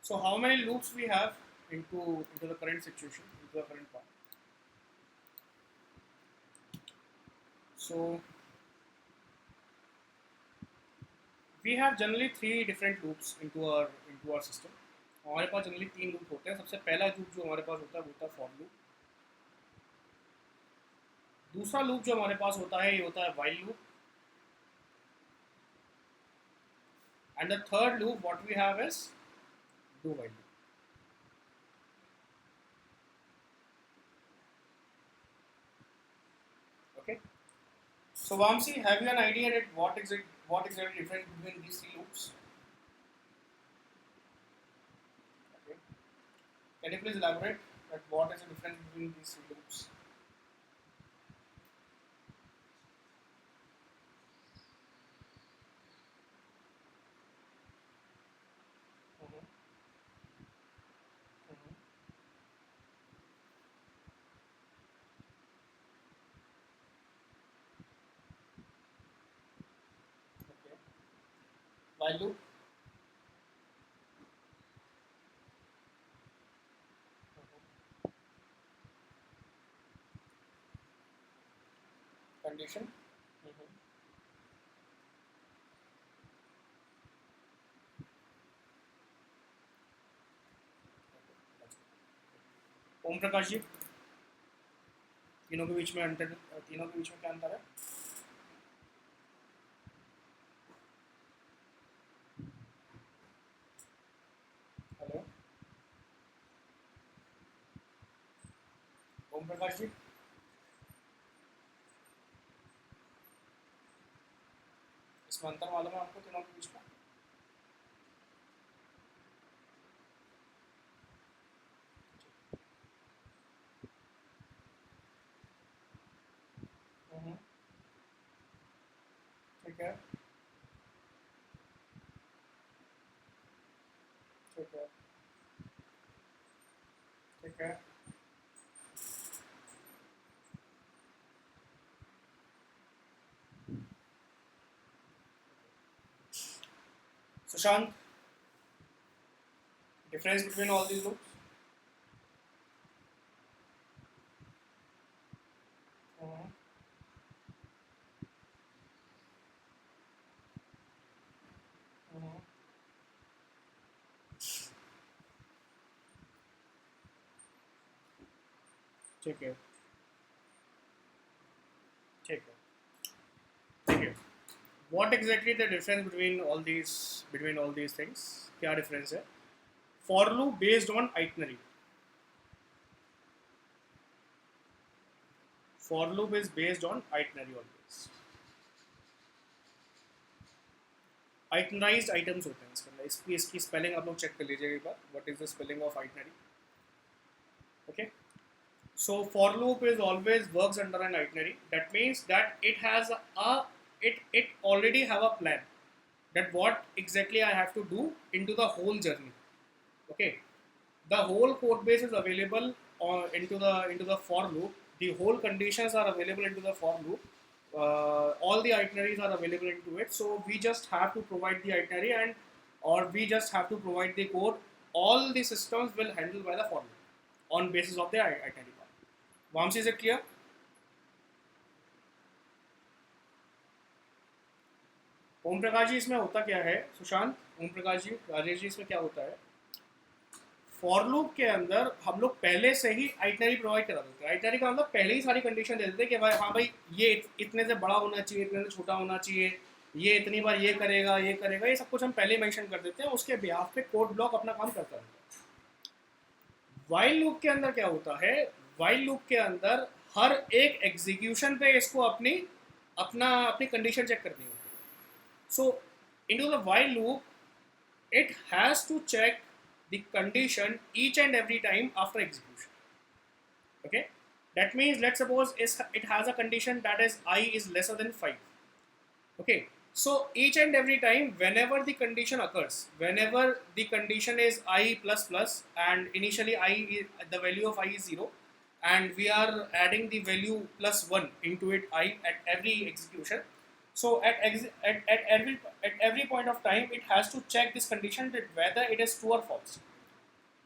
So how many loops we have into the current situation, into the current part? So we have generally 3 different loops into our system. हमारे पास जनरली 3 लूप होते हैं। सबसे पहला loop जो हमारे पास होता है वो होता है फॉर लूप। दूसरा लूप जो हमारे पास होता है ये होता है while loop. And the third loop what we have is do while loop. Okay. So Vamsi, have you an idea that what is the difference between these 3 loops? Okay. Can you please elaborate that what is the difference between these 3 loops? Mhm, mhm. Okay. While loop. Mhm. Condition. Mhm. ओम प्रकाश जी, तीनों के बीच में अंतर, तीनों के बीच में क्या अंतर है? हेलो ओम प्रकाश जी, इसमें अंतर मालूम है आपको तीनों के बीच में? Mhm. ठीक है। है, ठीक है। Sushant, difference between all these loops? हम्म, हम्म, ठीक है, ठीक है, ठीक है। What exactly the difference between all these things? क्या difference है? For loop based on itinerary. For loop is based on itinerary always. Itinerized items होते हैं इसके अंदर। इसकी स्पेलिंग आप लोग चेक कर लीजिएगा एक बार। What is the spelling of itinerary? Okay. So for loop is always works under an itinerary. That means that it has it already have a plan that what exactly I have to do into the whole journey. Okay, the whole code base is available into the for loop. The whole conditions are available into the for loop. All the itineraries are available into it. So we just have to provide the itinerary and or we just have to provide the code. All the systems will handle by the for loop on basis of the itinerary. Vamsi, is it clear? Om Prakash जी, इसमें होता क्या है? सुशांत, ओम प्रकाश जी, राजेश जी, इसमें क्या होता है? For loop के अंदर हम लोग पहले से ही आइटनरी प्रोवाइड करा देते हैं। आइटनरी का मतलब पहले ही सारी कंडीशन दे देते हैं कि भाई हाँ भाई ये इतने से बड़ा होना चाहिए, इतने से छोटा होना चाहिए, ये इतनी बार ये करेगा, ये सब कुछ हम पहले मेंशन कर देते हैं। उसके बिहाफ पे कोड ब्लॉक अपना काम करता है। वाइल लूप के अंदर क्या होता है? वाइल लूप के अंदर हर एक एग्जीक्यूशन पे इसको अपनी कंडीशन चेक करनी होती है। सो into the while loop it has to check the condition each and every time after execution. Okay, that means let's suppose it has a condition that is I is lesser than 5. Okay, so each and every time whenever the condition occurs, whenever the condition is I plus plus and initially the value of I is 0 and we are adding the value plus 1 into it I at every execution. So at every point of time, it has to check this condition that whether it is true or false.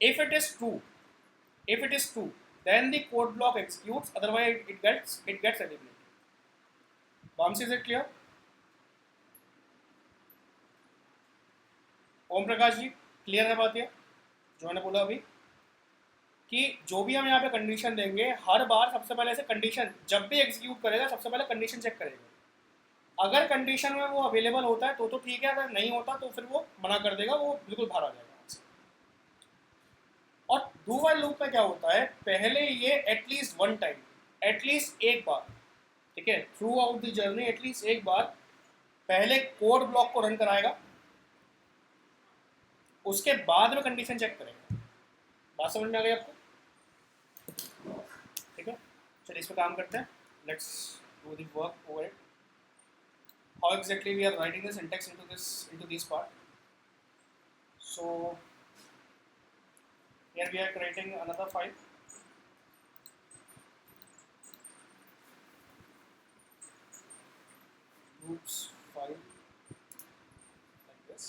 If it is true, then the code block executes. Otherwise, it gets eliminated. Vamsi, is it clear? Om Prakash ji, clear है बात ये जो मैंने बोला अभी? कि जो भी हम यहाँ पे कंडीशन देंगे, हर बार सबसे पहले ऐसे कंडीशन जब भी एग्जीक्यूट करेगा सबसे पहले कंडीशन चेक करेगा। अगर कंडीशन में वो अवेलेबल होता है तो ठीक है, अगर नहीं होता तो फिर वो मना कर देगा, वो बिल्कुल बाहर आ जाएगा। और डू व्हाइल लूप में क्या होता है? पहले ये एटलीस्ट वन टाइम, एटलीस्ट एक बार, ठीक है, through out the journey at least एक बार पहले कोड ब्लॉक को रन कराएगा, उसके बाद में कंडीशन चेक करेगा। बात समझ में आ गई आपको? ठीक है, चलिए इस पर काम करते हैं। Let's do the work over it. How exactly we are writing the syntax into this part? So here we are creating another file. Groups file like this.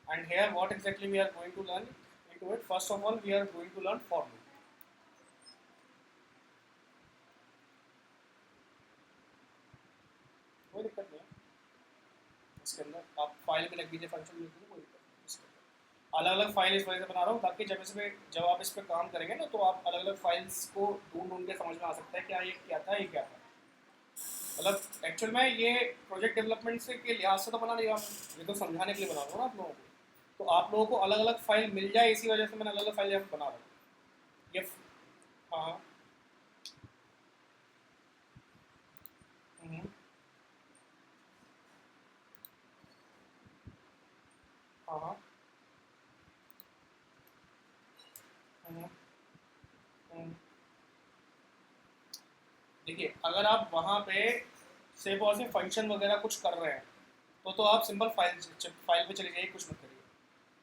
And here what exactly we are going to learn into it? First of all, we are going to learn for loop. कोई दिक्कत नहीं है इसके अंदर, आप file में लिख दीजिए, फंक्शन लिख दीजिए, कोई दिक्कत नहीं इसके अंदर। अलग अलग फाइल इस वजह से बना रहा हूँ ताकि जब आप इस पर काम करेंगे ना तो आप अलग अलग फाइल्स को ढूंढ के समझ में आ सकता है क्या ये क्या था, ये क्या था। मतलब एक्चुअल में ये प्रोजेक्ट डेवलपमेंट से के लिहाज से तो बना नहीं, ये तो समझाने के लिए बना रहा हूँ ना आप लोगों को। तो आप लोगों को अलग अलग फाइल मिल जाए इसी वजह से मैंने अलग अलग फाइल यहाँ बना रहा हूँ ये। हाँ, हाँ, हाँ, देखिए अगर आप वहाँ पे से बहुत से फंक्शन वगैरह कुछ कर रहे हैं तो आप सिंपल फाइल पे चले जाइए, कुछ मत करिए।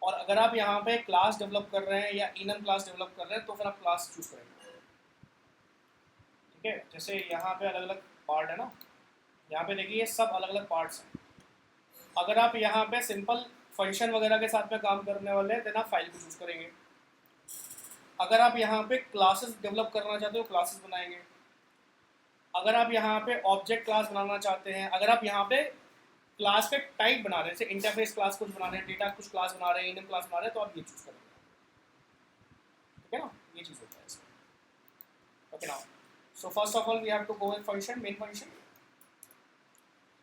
और अगर आप यहाँ पे क्लास डेवलप कर रहे हैं या इनम क्लास डेवलप कर रहे हैं तो फिर आप क्लास चूज करेंगे। ठीक है, जैसे यहाँ पे अलग अलग पार्ट है ना, यहाँ पे देखिए ये सब अलग अलग पार्ट्स हैं। अगर आप यहाँ पे सिंपल फंक्शन वगैरह के साथ में काम करने वाले हैं देन आप फाइल को चूज करेंगे। अगर आप यहाँ पे क्लासेस डेवलप करना चाहते हो क्लासेस बनाएंगे। अगर आप यहाँ पे ऑब्जेक्ट क्लास बनाना चाहते हैं, अगर आप यहाँ पे क्लास के टाइप बना रहे हैं, जैसे इंटरफेस क्लास कुछ बना रहे हैं, डेटा कुछ क्लास बना रहे हैं, इनम क्लास बना रहे हैं, तो आप ये चूज करेंगे। ठीक है ना, ये चीज़ होता है इसमें। Okay now, so first of all we have to go with function, main function,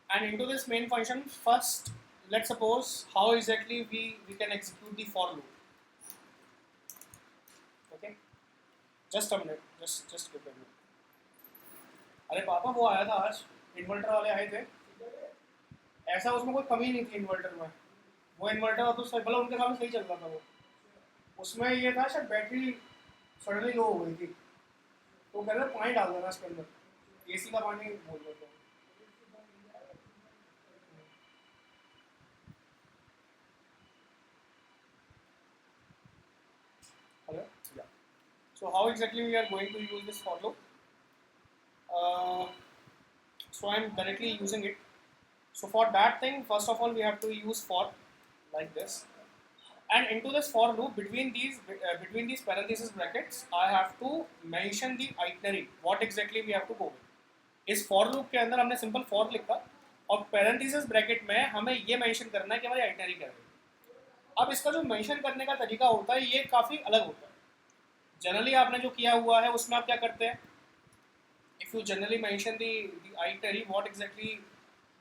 and into this main function first let's suppose how exactly we can execute the for loop. Okay, just a minute, just give a minute. अरे पापा वो आया था आज, inverter वाले आए थे, ऐसा उसमें कोई कमी नहीं थी इन्वर्टर में, वो इन्वर्टर तो सही, मतलब उनके सामने सही चल रहा था वो, उसमें ये था शायद बैटरी सडनली लो हो गई थी, तो कह रहे पानी डाल देना इसके अंदर, एसी का पानी बोल रहे थे। Hello? Yeah. So how exactly we are going to use this for loop? So I'm directly using it. So for that thing, first of all, we have to use for like this. And into this for loop, between these parenthesis brackets, I have to mention the itinerary. What exactly we have to go with. इस for loop के अंदर हमने simple for लिखा और parenthesis bracket में हमें ये mention करना है कि हमारी itinerary क्या है। अब इसका जो mention करने का तरीका होता है ये काफ़ी अलग होता है। जनरली आपने जो किया हुआ है उसमें आप क्या करते हैं, if you generally mention the itinerary, what exactly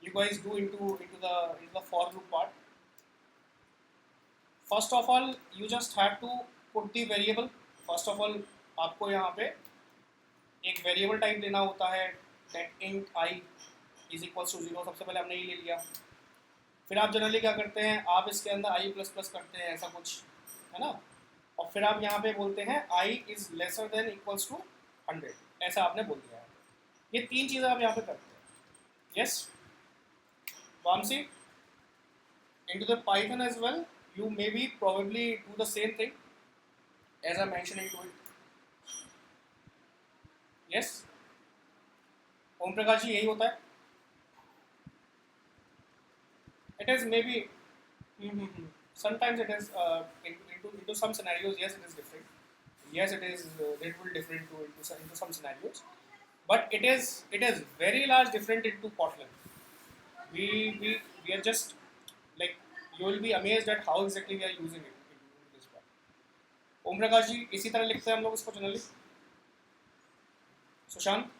you guys do into the for loop part. First of all you just have to put the variable. First of all आपको यहाँ पे एक वेरिएबल टाइप लेना होता है, that int I is equals to 0, सबसे पहले हमने ये ले लिया। फिर आप जनरली क्या करते हैं, आप इसके अंदर i प्लस प्लस करते हैं, ऐसा कुछ है ना, और फिर आप यहाँ पे बोलते हैं i is lesser than equals to 100, ऐसा आपने बोल दिया है। ये तीन चीज़ें आप यहाँ पे करते हैं। Yes Vamsi, into the Python as well you maybe probably do the same thing as I mentioned into it. Yes, ओम प्रकाश जी यही होता है। It is maybe sometimes it is into some scenarios, yes it is different, yes it is little different into some scenarios, but it is very large different into Kotlin. We are just like, you will be amazed at how exactly we are using it in this part. Om Prakash जी इसी तरह लिखते हैं हम लोग इसको generally. Sushant,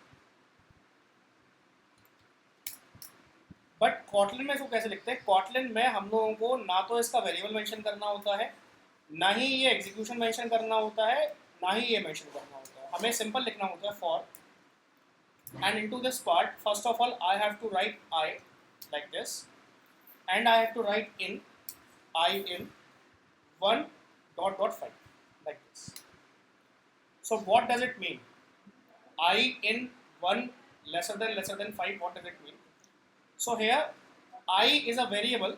but Kotlin में इसको कैसे लिखते हैं, कॉटलिन में हम लोगों को ना तो इसका वेरिएबल मेंशन करना होता है, ना ही ये एग्जीक्यूशन मेंशन करना होता है, ना ही ये मेंशन करना होता है, हमें सिंपल लिखना होता है for, and into this part first of all I have to write I like this, and I have to write in I in 1.5 like this. So what does it mean? I in 1 lesser than 5, what does it mean? So here I is a variable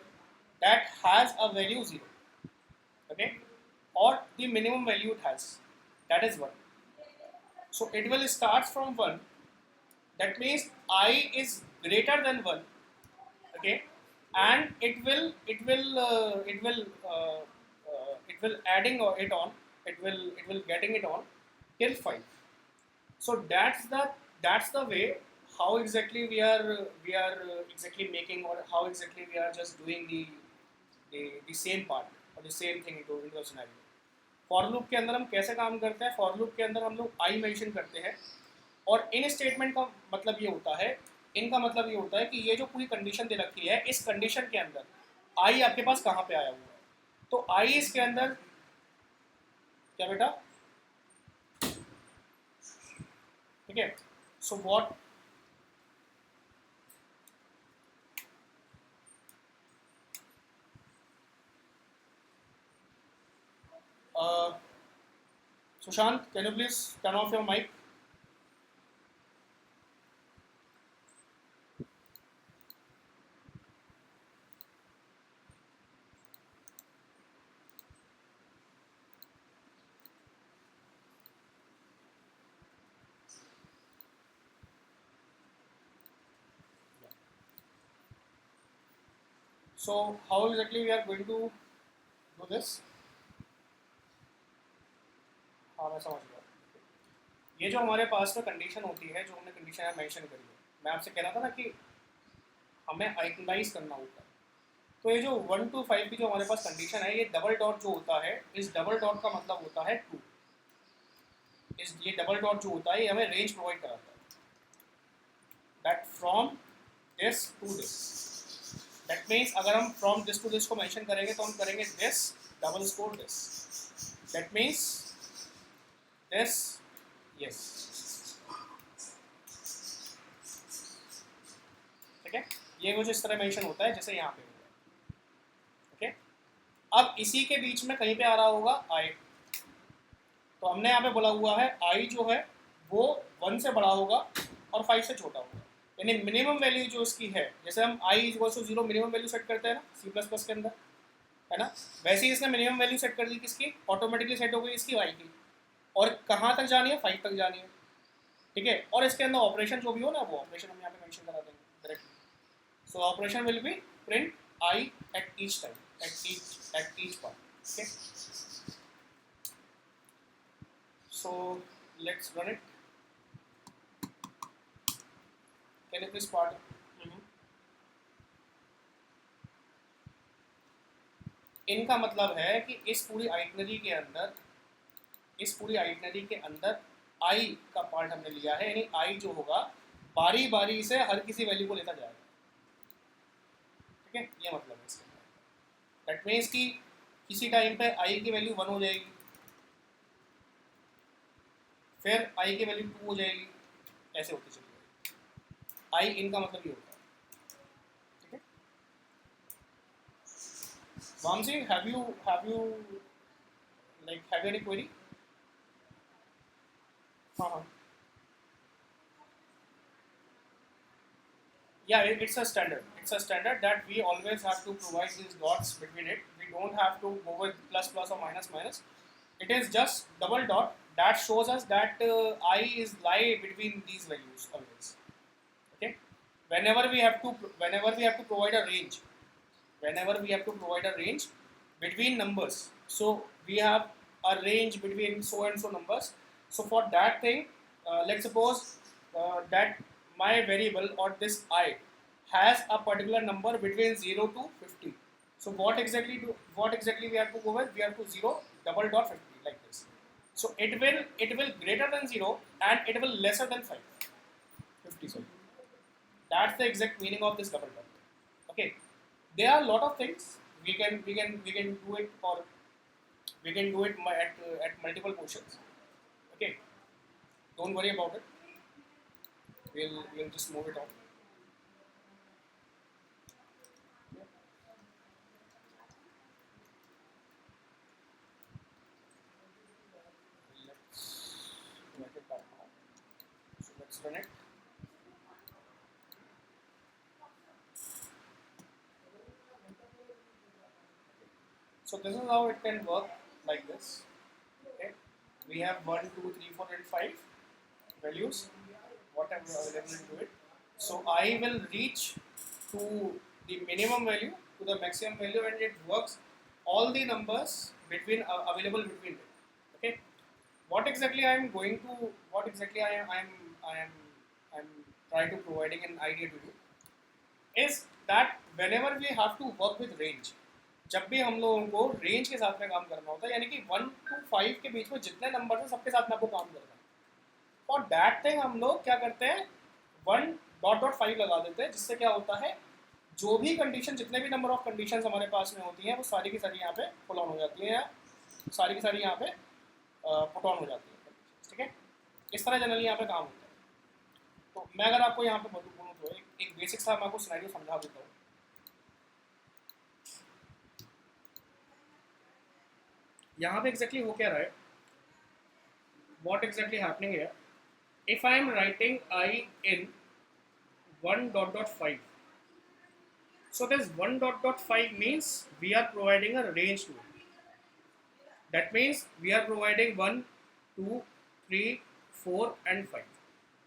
that has a value 0, okay, or the minimum value it has, that is 1. So it will start from 1, that means I is greater than 1, okay, and it will adding it on, it will getting it on till 5. So that's the way how exactly we are exactly making, or how exactly we are just doing the same part or the same thing into the scenario. For loop के अंदर हम कैसे काम करते हैं, for loop के अंदर हम लोग आई मेंशन करते हैं, और इन स्टेटमेंट का मतलब ये होता है, इनका मतलब ये होता है कि ये जो पूरी कंडीशन दे रखी है, इस कंडीशन के अंदर आई आपके पास कहाँ पे आया हुआ है, तो आई इसके अंदर क्या बेटा, ठीक है। So what Sushant, can you please turn off your mic? So how exactly we are going to do this? हाँ मैं समझ गया। ये जो हमारे पास में कंडीशन होती है, जो हमने कंडीशन यहाँ मेंशन करी है, मैं आपसे कह रहा था ना कि हमें आइटनाइज करना होता है। तो ये जो 1 to 5 की जो हमारे पास कंडीशन है, ये डबल डॉट जो होता है, इस डबल डॉट का मतलब होता है 2। ये डबल डॉट जो होता है ये हमें रेंज प्रोवाइड कराता है, that from this to this. That means अगर हम फ्रॉम दिस टू दिस को मेंशन करेंगे तो हम करेंगे this double score this, that means this, yes, ठीक है। ये कुछ इस तरह मेंशन होता है जैसे यहाँ पे होता है, ओके। अब इसी के बीच में कहीं पे आ रहा होगा आई, तो हमने यहाँ पे बोला हुआ है आई जो है वो 1 से बड़ा होगा और 5 से छोटा होगा, यानी मिनिमम वैल्यू जो इसकी है, जैसे हम I is equal to 0 minimum value set करते हैं ना C++ के अंदर, है ना, वैसे ही इसने मिनिमम वैल्यू सेट कर दी किसकी, ऑटोमेटिकली सेट हो गई इसकी वाई की, और कहाँ तक जानी है, 5 तक जानी है, ठीक है। और इसके अंदर ऑपरेशन जो भी हो ना, वो ऑपरेशन हम यहाँ पे मेंशन करा देंगे directly. So operation will be print I at each time, at each part, okay. So let's run it. Can you please start? इनका मतलब है कि इस पूरी आइटनरी के अंदर, इस पूरी आइटनरी के अंदर आई का पार्ट हमने लिया है, यानी आई जो होगा बारी बारी से हर किसी वैल्यू को लेता जाएगा, ठीक है। ये मतलब है इसका। दैट मीन्स कि किसी टाइम पे आई की वैल्यू 1 हो जाएगी, फिर आई की वैल्यू 2 हो जाएगी, ऐसे होती चली जाएगी। आई इनका मतलब ये होता है, ठीक है। Vamsi, have you like have you any query? हाँ, yeah, it's a standard. It's a standard that we always have to provide these dots between it. We don't have to go with plus plus or minus minus. It is just double dot that shows us that I is lie between these values always. Okay. Whenever we have to provide a range, whenever we have to provide a range between numbers, so we have a range between so and so numbers. So for that thing, let's suppose that my variable or this I has a particular number between 0 to 50. So what exactly we have to go with? We have to 0 double dot 50 like this. So it will greater than 0 and it will lesser than 5, 50. So that's the exact meaning of this double dot. Okay, there are a lot of things we can do it, or we can do it at multiple portions. Okay, don't worry about it. We'll just move it on. Let's write it back now. So let's run it. So this is how it can work, like this. Okay, we have 1, 2, 3, 4, and 5 values, whatever available into it. So I will reach to the minimum value to the maximum value, and it works all the numbers between available between it. Okay, what exactly I am going to, what exactly I am trying to providing an idea to you is that whenever we have to work with range, जब भी हम लोगों को range के साथ में काम करना होता है, यानी कि 1 to 5 के बीच में जितने नंबर हैं सबके साथ में आपको काम करना है, फॉर दैट थिंग हम लोग क्या करते हैं, 1 डॉट डॉट 5 लगा देते हैं, जिससे क्या होता है, जो भी कंडीशन, जितने भी नंबर ऑफ कंडीशंस हमारे पास में होती हैं वो सारी की सारी यहाँ पे पुल ऑन हो जाती हैं, या सारी की सारी यहाँ पे पुट ऑन हो जाती है, ठीक है। इस तरह जनरली यहाँ पे काम होता है। तो मैं अगर आपको यहाँ पे बोलूँ तो एक बेसिक सा मैं आपको सिनेरियो समझा देता हूँ। यहाँ पे एग्जैक्टली हो क्या रहा है, what exactly happening here, if I am writing I in 1 dot dot 5, so this 1 dot dot 5 means we are providing a range to it. That means we are providing 1, 2, 3, 4 and 5,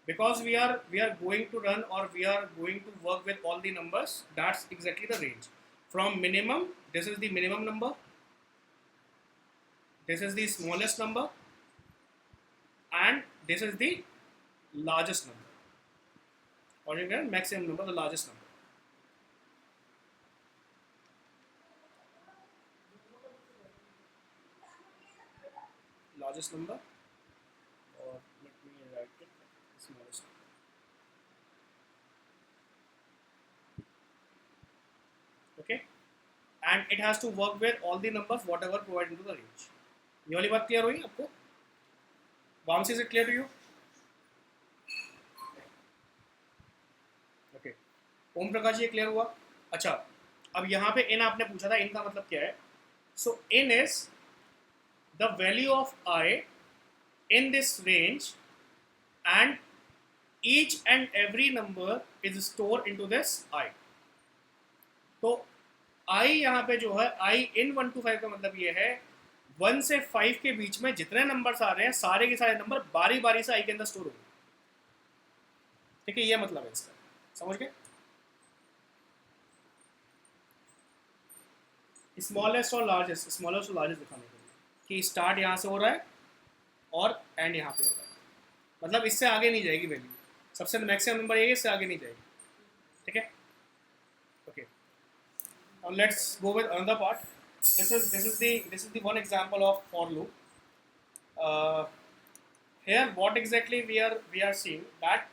because we are going to run, or we are going to work with all the numbers. That's exactly the range. from minimum, this is the minimum number, this is the smallest number, and this is the largest number, or you can maximum number, the largest number. Largest number, or let me write it, smallest number. Okay, and it has to work with all the numbers whatever provided into the range. ये वाली बात clear हुई आपको? Vamsi, is it clear to you? Okay, Om Prakash ये clear हुआ? अच्छा, अब यहाँ पे इन आपने पूछा था, इन का मतलब क्या है? So in is the value of I in this range and each and every number is store into this I. तो आई यहाँ पे जो है, आई इन 1 to 5 का मतलब ये है 1 से 5 के बीच में जितने नंबर्स आ रहे हैं सारे के सारे नंबर बारी बारी से आई के अंदर स्टोर होंगे. ठीक है, ये मतलब है इसका, समझ गए? स्मॉलेस्ट और लार्जेस्ट, स्मॉलेस्ट और लार्जेस्ट दिखाने के लिए कि स्टार्ट यहाँ से हो रहा है और एंड यहाँ पे हो रहा है, मतलब इससे आगे नहीं जाएगी वैल्यू. सबसे मैक्सिमम नंबर ये, इससे आगे नहीं जाएगी. ठीक है, okay. Now let's go with another part. This is the one example of for loop. Here, what exactly we are seeing that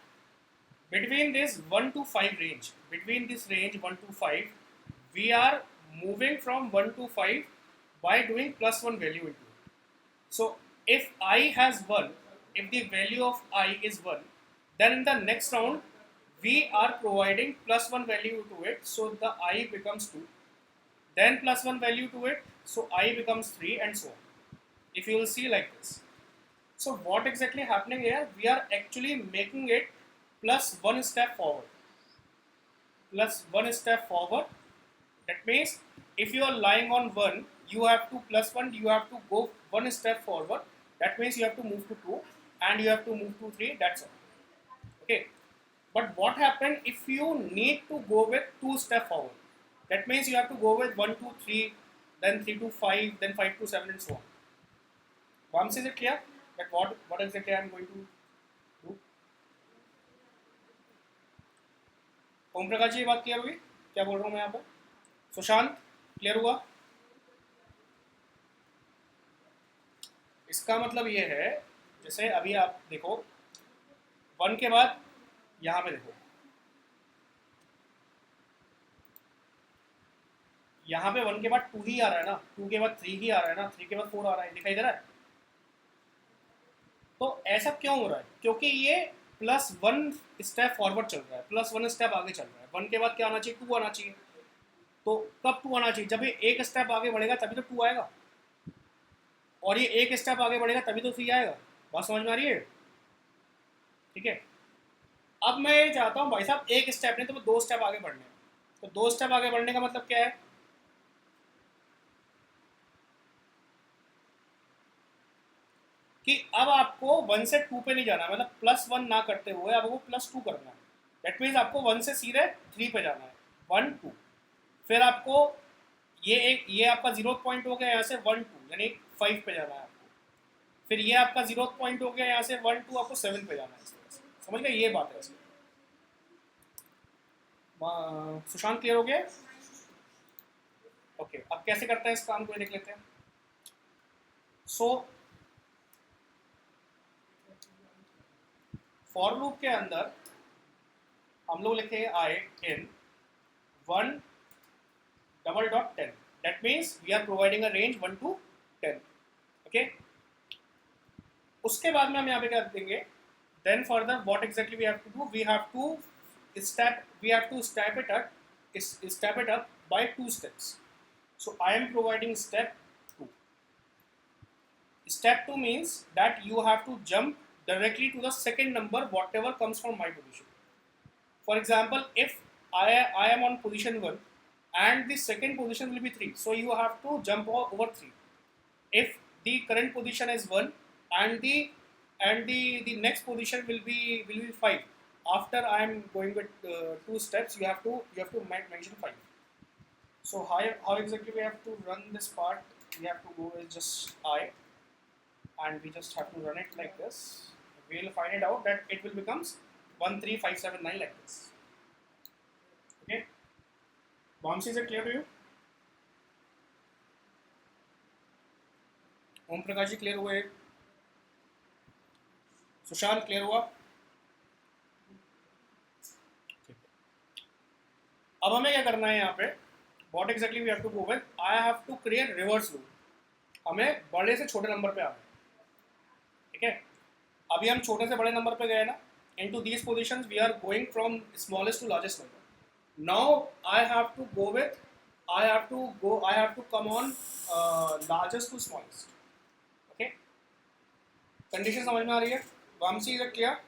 between this 1 to 5 range, between this range 1 to 5, we are moving from 1 to 5 by doing plus 1 value into it. So if I has 1, if the value of I is 1, then in the next round we are providing plus 1 value to it, so the I becomes 2. Then plus 1 value to it, so I becomes 3, and so on. If you will see like this. So what exactly happening here? We are actually making it plus 1 step forward. Plus 1 step forward. That means if you are lying on 1, you have to plus 1, you have to go 1 step forward. That means you have to move to 2, and you have to move to 3, that's all. Okay. But what happened if you need to go with 2 step forward? That means you have to go with 1 to 3, then 3 to 5, then 5 to 7, and so on. Vamsi, is it clear that what exactly I am going to do? ओम प्रकाश जी, ये बात clear हुई? क्या बोल रहा हूँ मैं यहाँ पर? सुशांत, क्लियर हुआ? इसका मतलब ये है, जैसे अभी आप देखो 1 के बाद यहाँ पे देखो, यहाँ पे 1 के बाद 2 ही आ रहा है ना, 2 के बाद 3 ही आ रहा है ना, 3 के बाद 4 आ रहा है, दिखाई दे रहा है? तो ऐसा क्यों हो रहा है? क्योंकि ये प्लस 1 स्टेप फॉरवर्ड चल रहा है, प्लस 1 स्टेप आगे चल रहा है. 1 के बाद क्या आना चाहिए? 2 आना चाहिए. तो कब 2 आना चाहिए? जब ये एक स्टेप आगे बढ़ेगा तभी तो 2 आएगा, और ये एक स्टेप आगे बढ़ेगा तभी तो 3 आएगा. बात समझ में आ रही है? ठीक है. अब मैं ये चाहता हूँ भाई साहब, एक स्टेप नहीं तो 2 स्टेप आगे बढ़ने. तो 2 स्टेप आगे बढ़ने का मतलब क्या है? कि अब आपको 1 से 2 पे नहीं जाना, मतलब प्लस 1 ना करते हुए आपको प्लस 2 करना है. दैट मीन्स आपको 1 से सीधे 3 पे जाना है. 1 2, फिर आपको ये आपका 0 पॉइंट हो गया, यहाँ से 1 2 यानी 5 पे जाना है आपको. फिर ये आपका 0 पॉइंट हो गया, यहाँ से 1 2 आपको 7 पे जाना है. समझ गए? ये बात है इसमें. सुशांत, क्लियर हो गया? ओके, अब कैसे करते हैं इस काम को देख लेते हैं. सो फॉर लूप के अंदर हम लोग लिखे I in 1 double dot 10. That means we are providing a range 1 to 10. Okay, उसके बाद में हम यहाँ पे क्या देंगे? Then further what exactly we have to do? We have to step it up by 2 steps. So I am providing step 2. Step 2 means that you have to jump directly to the second number whatever comes from my position. For example, if I am on position 1 and the second position will be 3, so you have to jump over 3. If the current position is 1 and the next position will be 5, after I am going with 2 steps, you have to mention 5. So how exactly we have to run this part? We have to go with just I, and we just have to run it like this. We'll find it out that it will becomes 13579 like this. Okay. Vamsi, is it clear to you? Om Prakash ji clear हुए? Sushant clear हुआ? अब हमें क्या करना है यहाँ पे? What exactly we have to go with? I have to create reverse loop. हमें बड़े से छोटे नंबर पे आना है, ठीक है? अभी हम छोटे से बड़े नंबर पे गए ना. Into these positions we are going from smallest to largest number. Now I have to go with, I have to come on largest to smallest. Okay? Condition समझ में आ रही है? Vamsi, is it clear?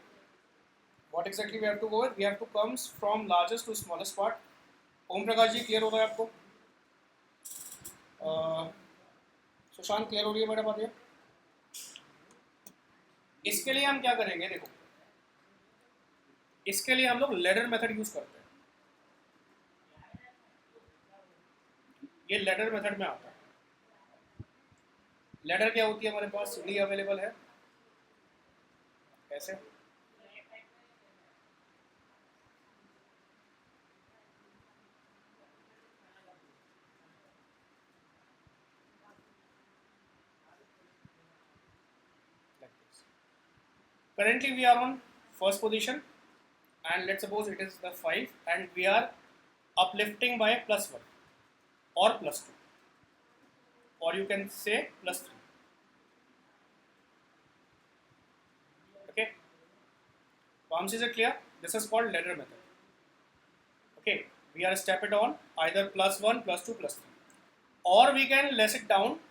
What exactly we have to go with? We have to come from largest to smallest part. Om Prakash ji clear हो रहा है आपको? Sushant clear हो रही है मेरा बात? ये इसके लिए हम क्या करेंगे? देखो, इसके लिए हम लोग लैडर मेथड यूज करते हैं. ये लैडर मेथड में आता है. लैडर क्या होती है? हमारे पास सीढ़ी अवेलेबल है. कैसे? Currently we are on first position, and let's suppose it is the 5, and we are uplifting by +1 or +2, or you can say +3. Okay, Vamsi, is it clear? This is called ladder method. Okay, we are step it on either +1, +2, +3, or we can less it down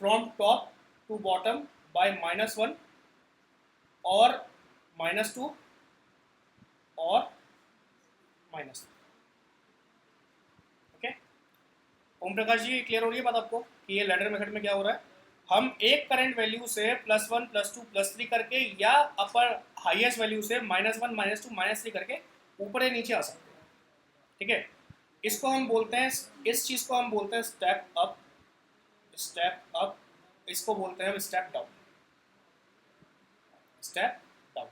from top to bottom by -1 or -2 or -3. Okay, Om Prakash ji clear हो रही है बात आपको कि ये ladder method में क्या हो रहा है? हम एक करंट वैल्यू से +1, +2, +3 करके, या अपर हाईएस्ट वैल्यू से -1, -2, -3 करके ऊपर या नीचे आ सकते हैं. ठीक है, इसको हम बोलते हैं, इस चीज़ को हम बोलते हैं स्टेप अप. स्टेप अप, इसको बोलते हैं स्टेप डाउन. Step down.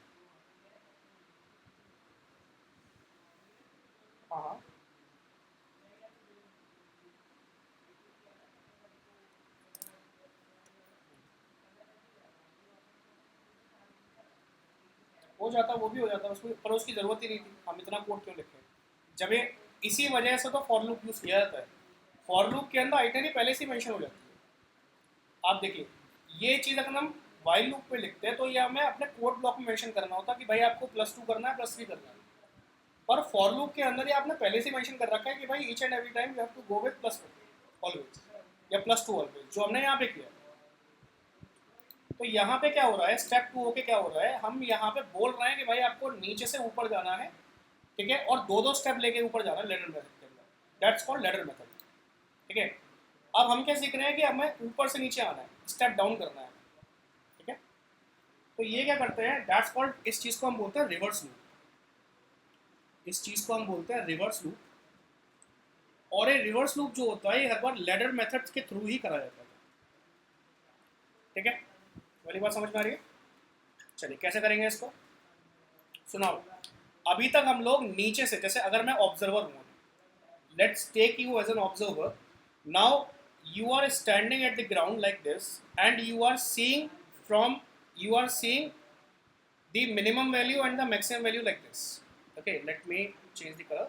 हाँ, हो जाता, वो भी हो जाता उसमें, पर उसकी ज़रूरत ही नहीं थी. हम इतना कोड क्यों लिखे जब ये, इसी वजह से तो फॉर लूप यूज़ किया जाता है. फॉर लूप के अंदर आइटरी पहले से मेंशन हो जाती है. आप देखिए, ये चीज़ अगर हम वाइल लूप पे लिखते हैं तो ये हमें अपने कोड ब्लॉक में मेंशन करना होता कि भाई आपको +2 करना है, +3 करना है. पर फॉर लूप के अंदर ये आपने पहले से मेंशन कर रखा है कि भाई each and every time you have to go with +1 always, या +2 ऑलवेज, जो हमने यहाँ पे किया. तो यहाँ पे क्या हो रहा है, स्टेप 2 होके क्या हो रहा है, हम यहाँ पे बोल रहे हैं कि भाई आपको नीचे से ऊपर जाना है, ठीक है, और 2-2 स्टेप लेके ऊपर जाना है लैडर मेथड के अंदर. That's called ladder method. ठीक है, अब हम क्या सीख रहे हैं कि हमें ऊपर से नीचे आना है, स्टेप डाउन करना है. ठीक है, तो ये क्या करते हैं, दैट्स कॉल्ड, इस चीज़ को हम बोलते हैं रिवर्स लूप. इस चीज़ को हम बोलते हैं रिवर्स लूप. और ये रिवर्स लूप जो होता है, ये हर बार लैडर मेथड के थ्रू ही करा जाता है. ठीक है, वाली बात समझ में आ रही है? चलिए कैसे करेंगे इसको, सुनाओ. अभी तक हम लोग नीचे से, जैसे अगर मैं ऑब्जर्वर हूँ, let's take you as an observer. Now you are standing at the ground like this, and you are seeing the minimum value and the maximum value like this. Okay, let me change the color.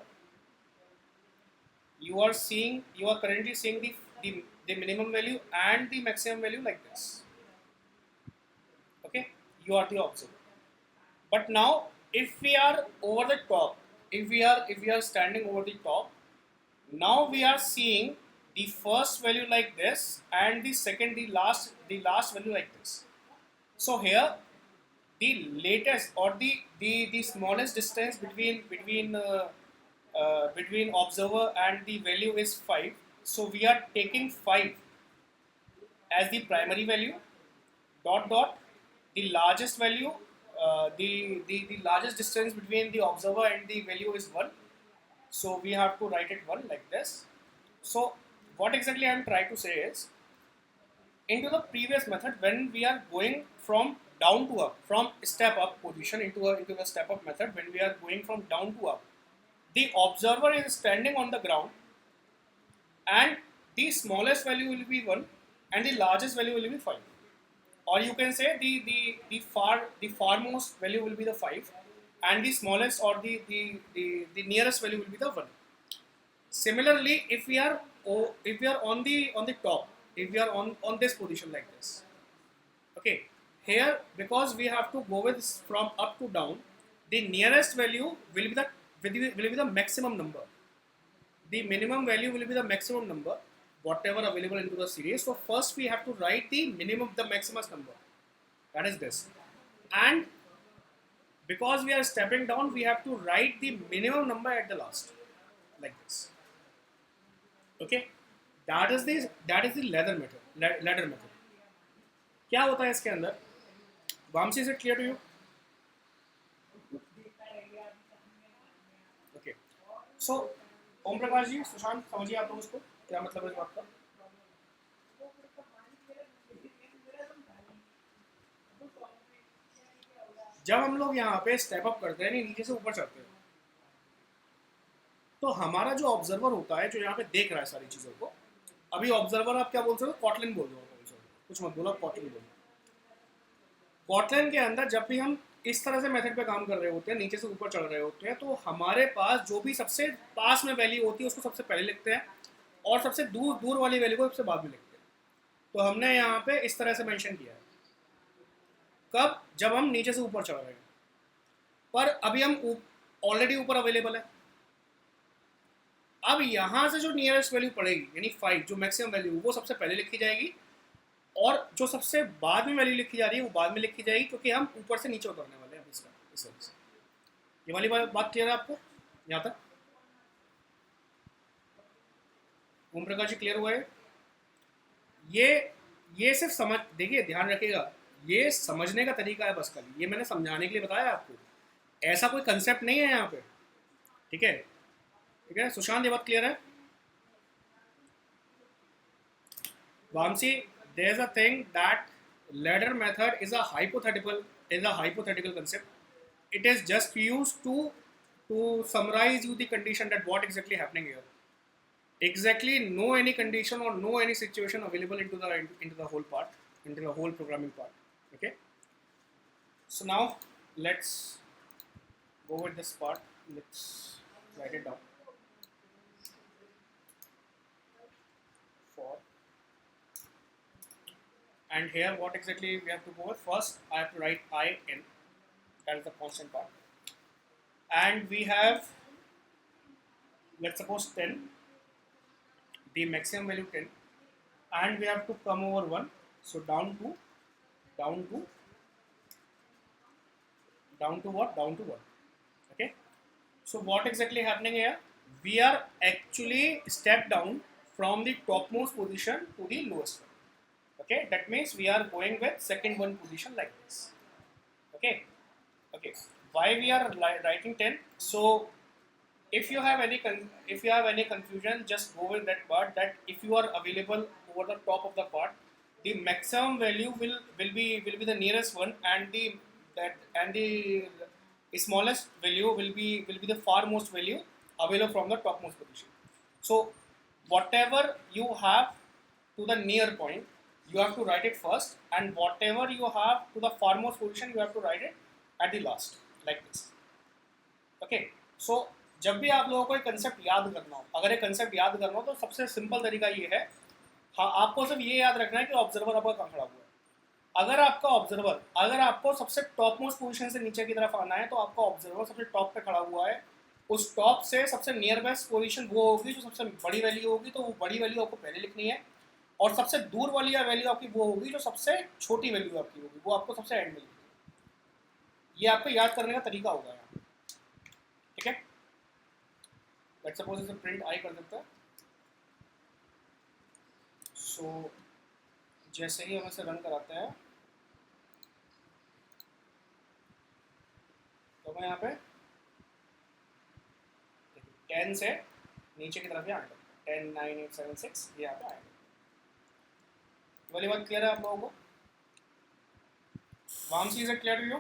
You are currently seeing the minimum value and the maximum value like this. Okay, you are the observer. But now if we are over the top, if we are standing over the top, now we are seeing the first value like this, and the second, the last value like this. So here the latest or the smallest distance between observer and the value is 5. So we are taking 5 as the primary value, dot dot the largest value, the largest distance between the observer and the value is 1. So we have to write it 1 like this. So what exactly I am trying to say is, into the previous method, when we are going from down to up, from step up position into the step up method, when we are going from down to up, the observer is standing on the ground, and the smallest value will be 1 and the largest value will be 5, or you can say the farmost value will be the 5 and the smallest or the nearest value will be the 1. Similarly, if we are on the top, if we are on this position like this, okay, here because we have to go with from up to down, the nearest value will be the maximum number. The minimum value will be the maximum number, whatever available into the series. So first we have to write the minimum, the maximus number, that is this, and because we are stepping down, we have to write the minimum number at the last, like this. Okay, that is the ladder method. क्या होता है इसके अंदर? Vamsi, is it clear to you? Okay, so Om Prakash ji, Sushant, समझिए आप लोग उसको क्या मतलब है इस बात का? जब हम लोग यहाँ पे स्टेप अप करते हैं, नीचे से ऊपर चढ़ते हैं, तो हमारा जो ऑब्जर्वर होता है, जो यहाँ पे देख रहा है सारी चीज़ों को, अभी ऑब्जर्वर आप क्या बोल सकते हो? कॉटलिन बोल दो, कुछ मत बोलो, कॉटलिन बोलो। कॉटलिन के अंदर जब भी हम इस तरह से मेथड पे काम कर रहे होते हैं, नीचे से ऊपर चढ़ रहे होते हैं, तो हमारे पास जो भी सबसे पास में वैल्यू होती है उसको सबसे पहले लिखते हैं, और सबसे दूर दूर वाली वैल्यू को सबसे बाद में लिखते हैं। तो हमने यहाँ पे इस तरह से मेंशन किया है। कब? जब हम नीचे से ऊपर चढ़ रहे हैं, पर अभी हम ऑलरेडी ऊपर अवेलेबल है। अब यहाँ से जो नियरेस्ट वैल्यू पड़ेगी, यानी 5, जो मैक्सिमम वैल्यू, वो सबसे पहले लिखी जाएगी, और जो सबसे बाद में वैल्यू लिखी जा रही है वो बाद में लिखी जाएगी, क्योंकि हम ऊपर से नीचे उतरने वाले हैं इसका, इस वजह से। ये वाली बात क्लियर है आपको यहाँ तक? ओम प्रकाश जी, क्लियर हुआ है? ये सिर्फ समझ, देखिए ध्यान रखिएगा, ये समझने का तरीका है बस, कल ये मैंने समझाने के लिए बताया आपको, ऐसा कोई कंसेप्ट नहीं है यहाँ पे, ठीक है? ठीक है सुशांत, ये बात क्लियर है? Vamsi, there is a thing that ladder method is a hypothetical concept. It is just used to summarize you the condition that what exactly happening here. Exactly, no any condition or no any situation available into the whole part, into the whole programming part. Okay. So now let's go with this part. Let's write it down. For, and here what exactly we have to go with? First I have to write I in, that is the constant part, and we have, let's suppose 10, the maximum value 10, and we have to come over 1, so down to what? Down to 1. Okay, so what exactly happening here? We are actually step down from the topmost position to the lowest one. Okay, that means we are going with second one position like this. Okay, okay, why we are writing 10? So if you have any confusion, just go with that part, that if you are available over the top of the part, the maximum value will be the nearest one, and the smallest value will be the farmost value available from the topmost position. So whatever you have to the near point, you have to write it first, and whatever you have to the farmost position, you have to write it at the last, like this. Okay, so जब भी आप लोगों को एक concept याद करना हो, अगर एक कंसेप्ट याद करना हो, तो सबसे सिंपल तरीका ये है, हाँ, आपको सिर्फ ये याद रखना है कि ऑब्जर्वर आपका कहाँ खड़ा हुआ है। अगर आपका ऑब्जर्वर, अगर आपको सबसे टॉप मोस्ट पोजीशन से नीचे की तरफ आना है, तो आपका ऑब्जर्वर सबसे टॉप पे खड़ा हुआ है, उस टॉप से सबसे नियर बेस्ट पोजीशन वो होगी जो सबसे बड़ी वैल्यू होगी, तो वो बड़ी वैल्यू आपको पहले लिखनी है, और सबसे दूर वाली वैल्यू आपकी वो होगी जो सबसे छोटी वैल्यू आपकी होगी, वो आपको सबसे एंड में लिखनी है। ये आपको याद करने का तरीका होगा यहाँ, ठीक है? लेट्स सपोज इसे प्रिंट आई कर देता है। सो जैसे ही हम इसे रन कराते हैं, तो मैं यहाँ पे 10 से नीचे की तरफ ही आने लगता 109876 ये यहाँ पे आएगा। वाली बात क्लियर है आप लोगों को? Vamsi, is it clear to you?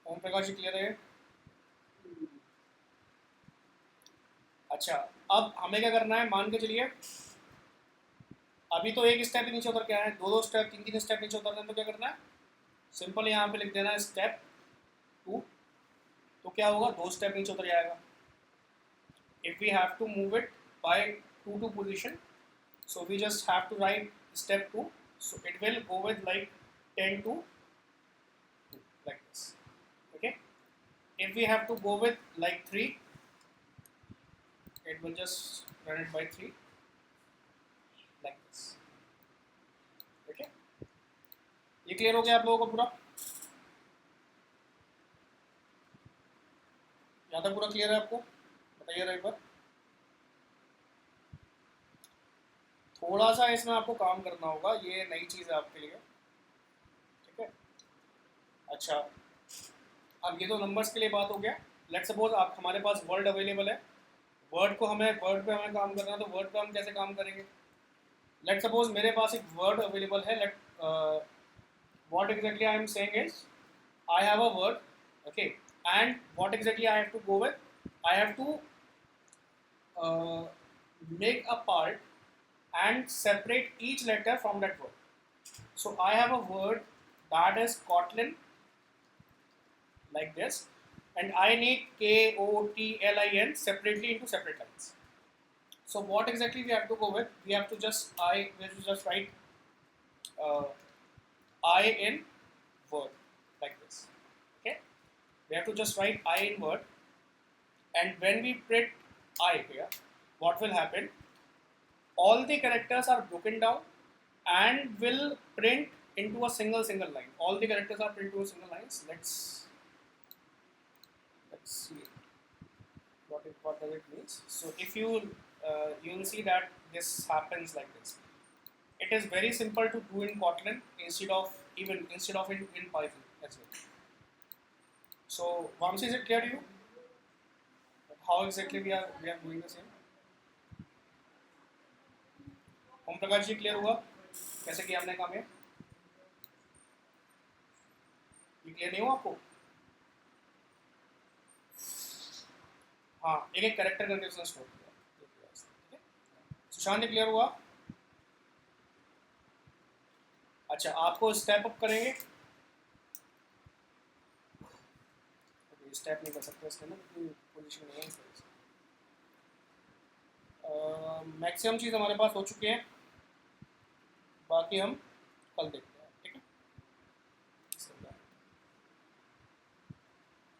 Om Prakash ji clear है? अच्छा, अब हमें क्या करना है, मान के चलिए अभी तो एक स्टेप नीचे उतर के आए हैं, दो स्टेप तीन स्टेप नीचे उतरना है, तो क्या करना है, सिंपल यहाँ पे लिख देना है स्टेप 2। तो क्या होगा, 2 स्टेप नीचे उतर जाएगा। If we have to move it by 2 position, so we just have to write step 2, so it will go with like 10 to 2 like this. Okay, if we have to go with like 3, it will just run it by 3 like this. Okay, ये clear हो गया आप लोगों को पूरा? यहाँ तक पूरा क्लियर है आपको? बताइए एक बार। थोड़ा सा इसमें आपको काम करना होगा, ये नई चीज़ है आपके लिए, ठीक है? अच्छा, अब ये तो नंबर्स के लिए बात हो गया। लेट्स सपोज आप हमारे पास वर्ड अवेलेबल है, वर्ड पे हमें काम करना है, तो वर्ड पे हम कैसे काम करेंगे? लेट्स सपोज मेरे पास एक वर्ड अवेलेबल है, what exactly I am saying is I have a word, okay, and what exactly I have to go with, I have to make a part and separate each letter from that word. So I have a word that is Kotlin like this, and I need Kotlin separately into separate lines. So what exactly we have to go with? We have to just write I in word like this. Okay, we have to just write I in word, and when we print I here, what will happen? All the characters are broken down and will print into a single line. All the characters are printed into a single lines. Let's see what does it means. So if you will see that this happens like this. It is very simple to do in Kotlin instead of in Python as well. So Vamsi, is it clear to you how exactly we are doing the same? Om Prakash ji clear हुआ कैसे किया हमने काम? ये clear नहीं हुआ आपको? हाँ, एक कैरेक्टर करके उसने स्टोर किया। सुशांत जी क्लियर हुआ? अच्छा, आपको स्टेप अप करेंगे, स्टेप नहीं कर सकते इसके ना, पोजीशन नहीं है। मैक्सिमम चीज़ हमारे पास हो चुकी है, बाकी हम कल देखते हैं।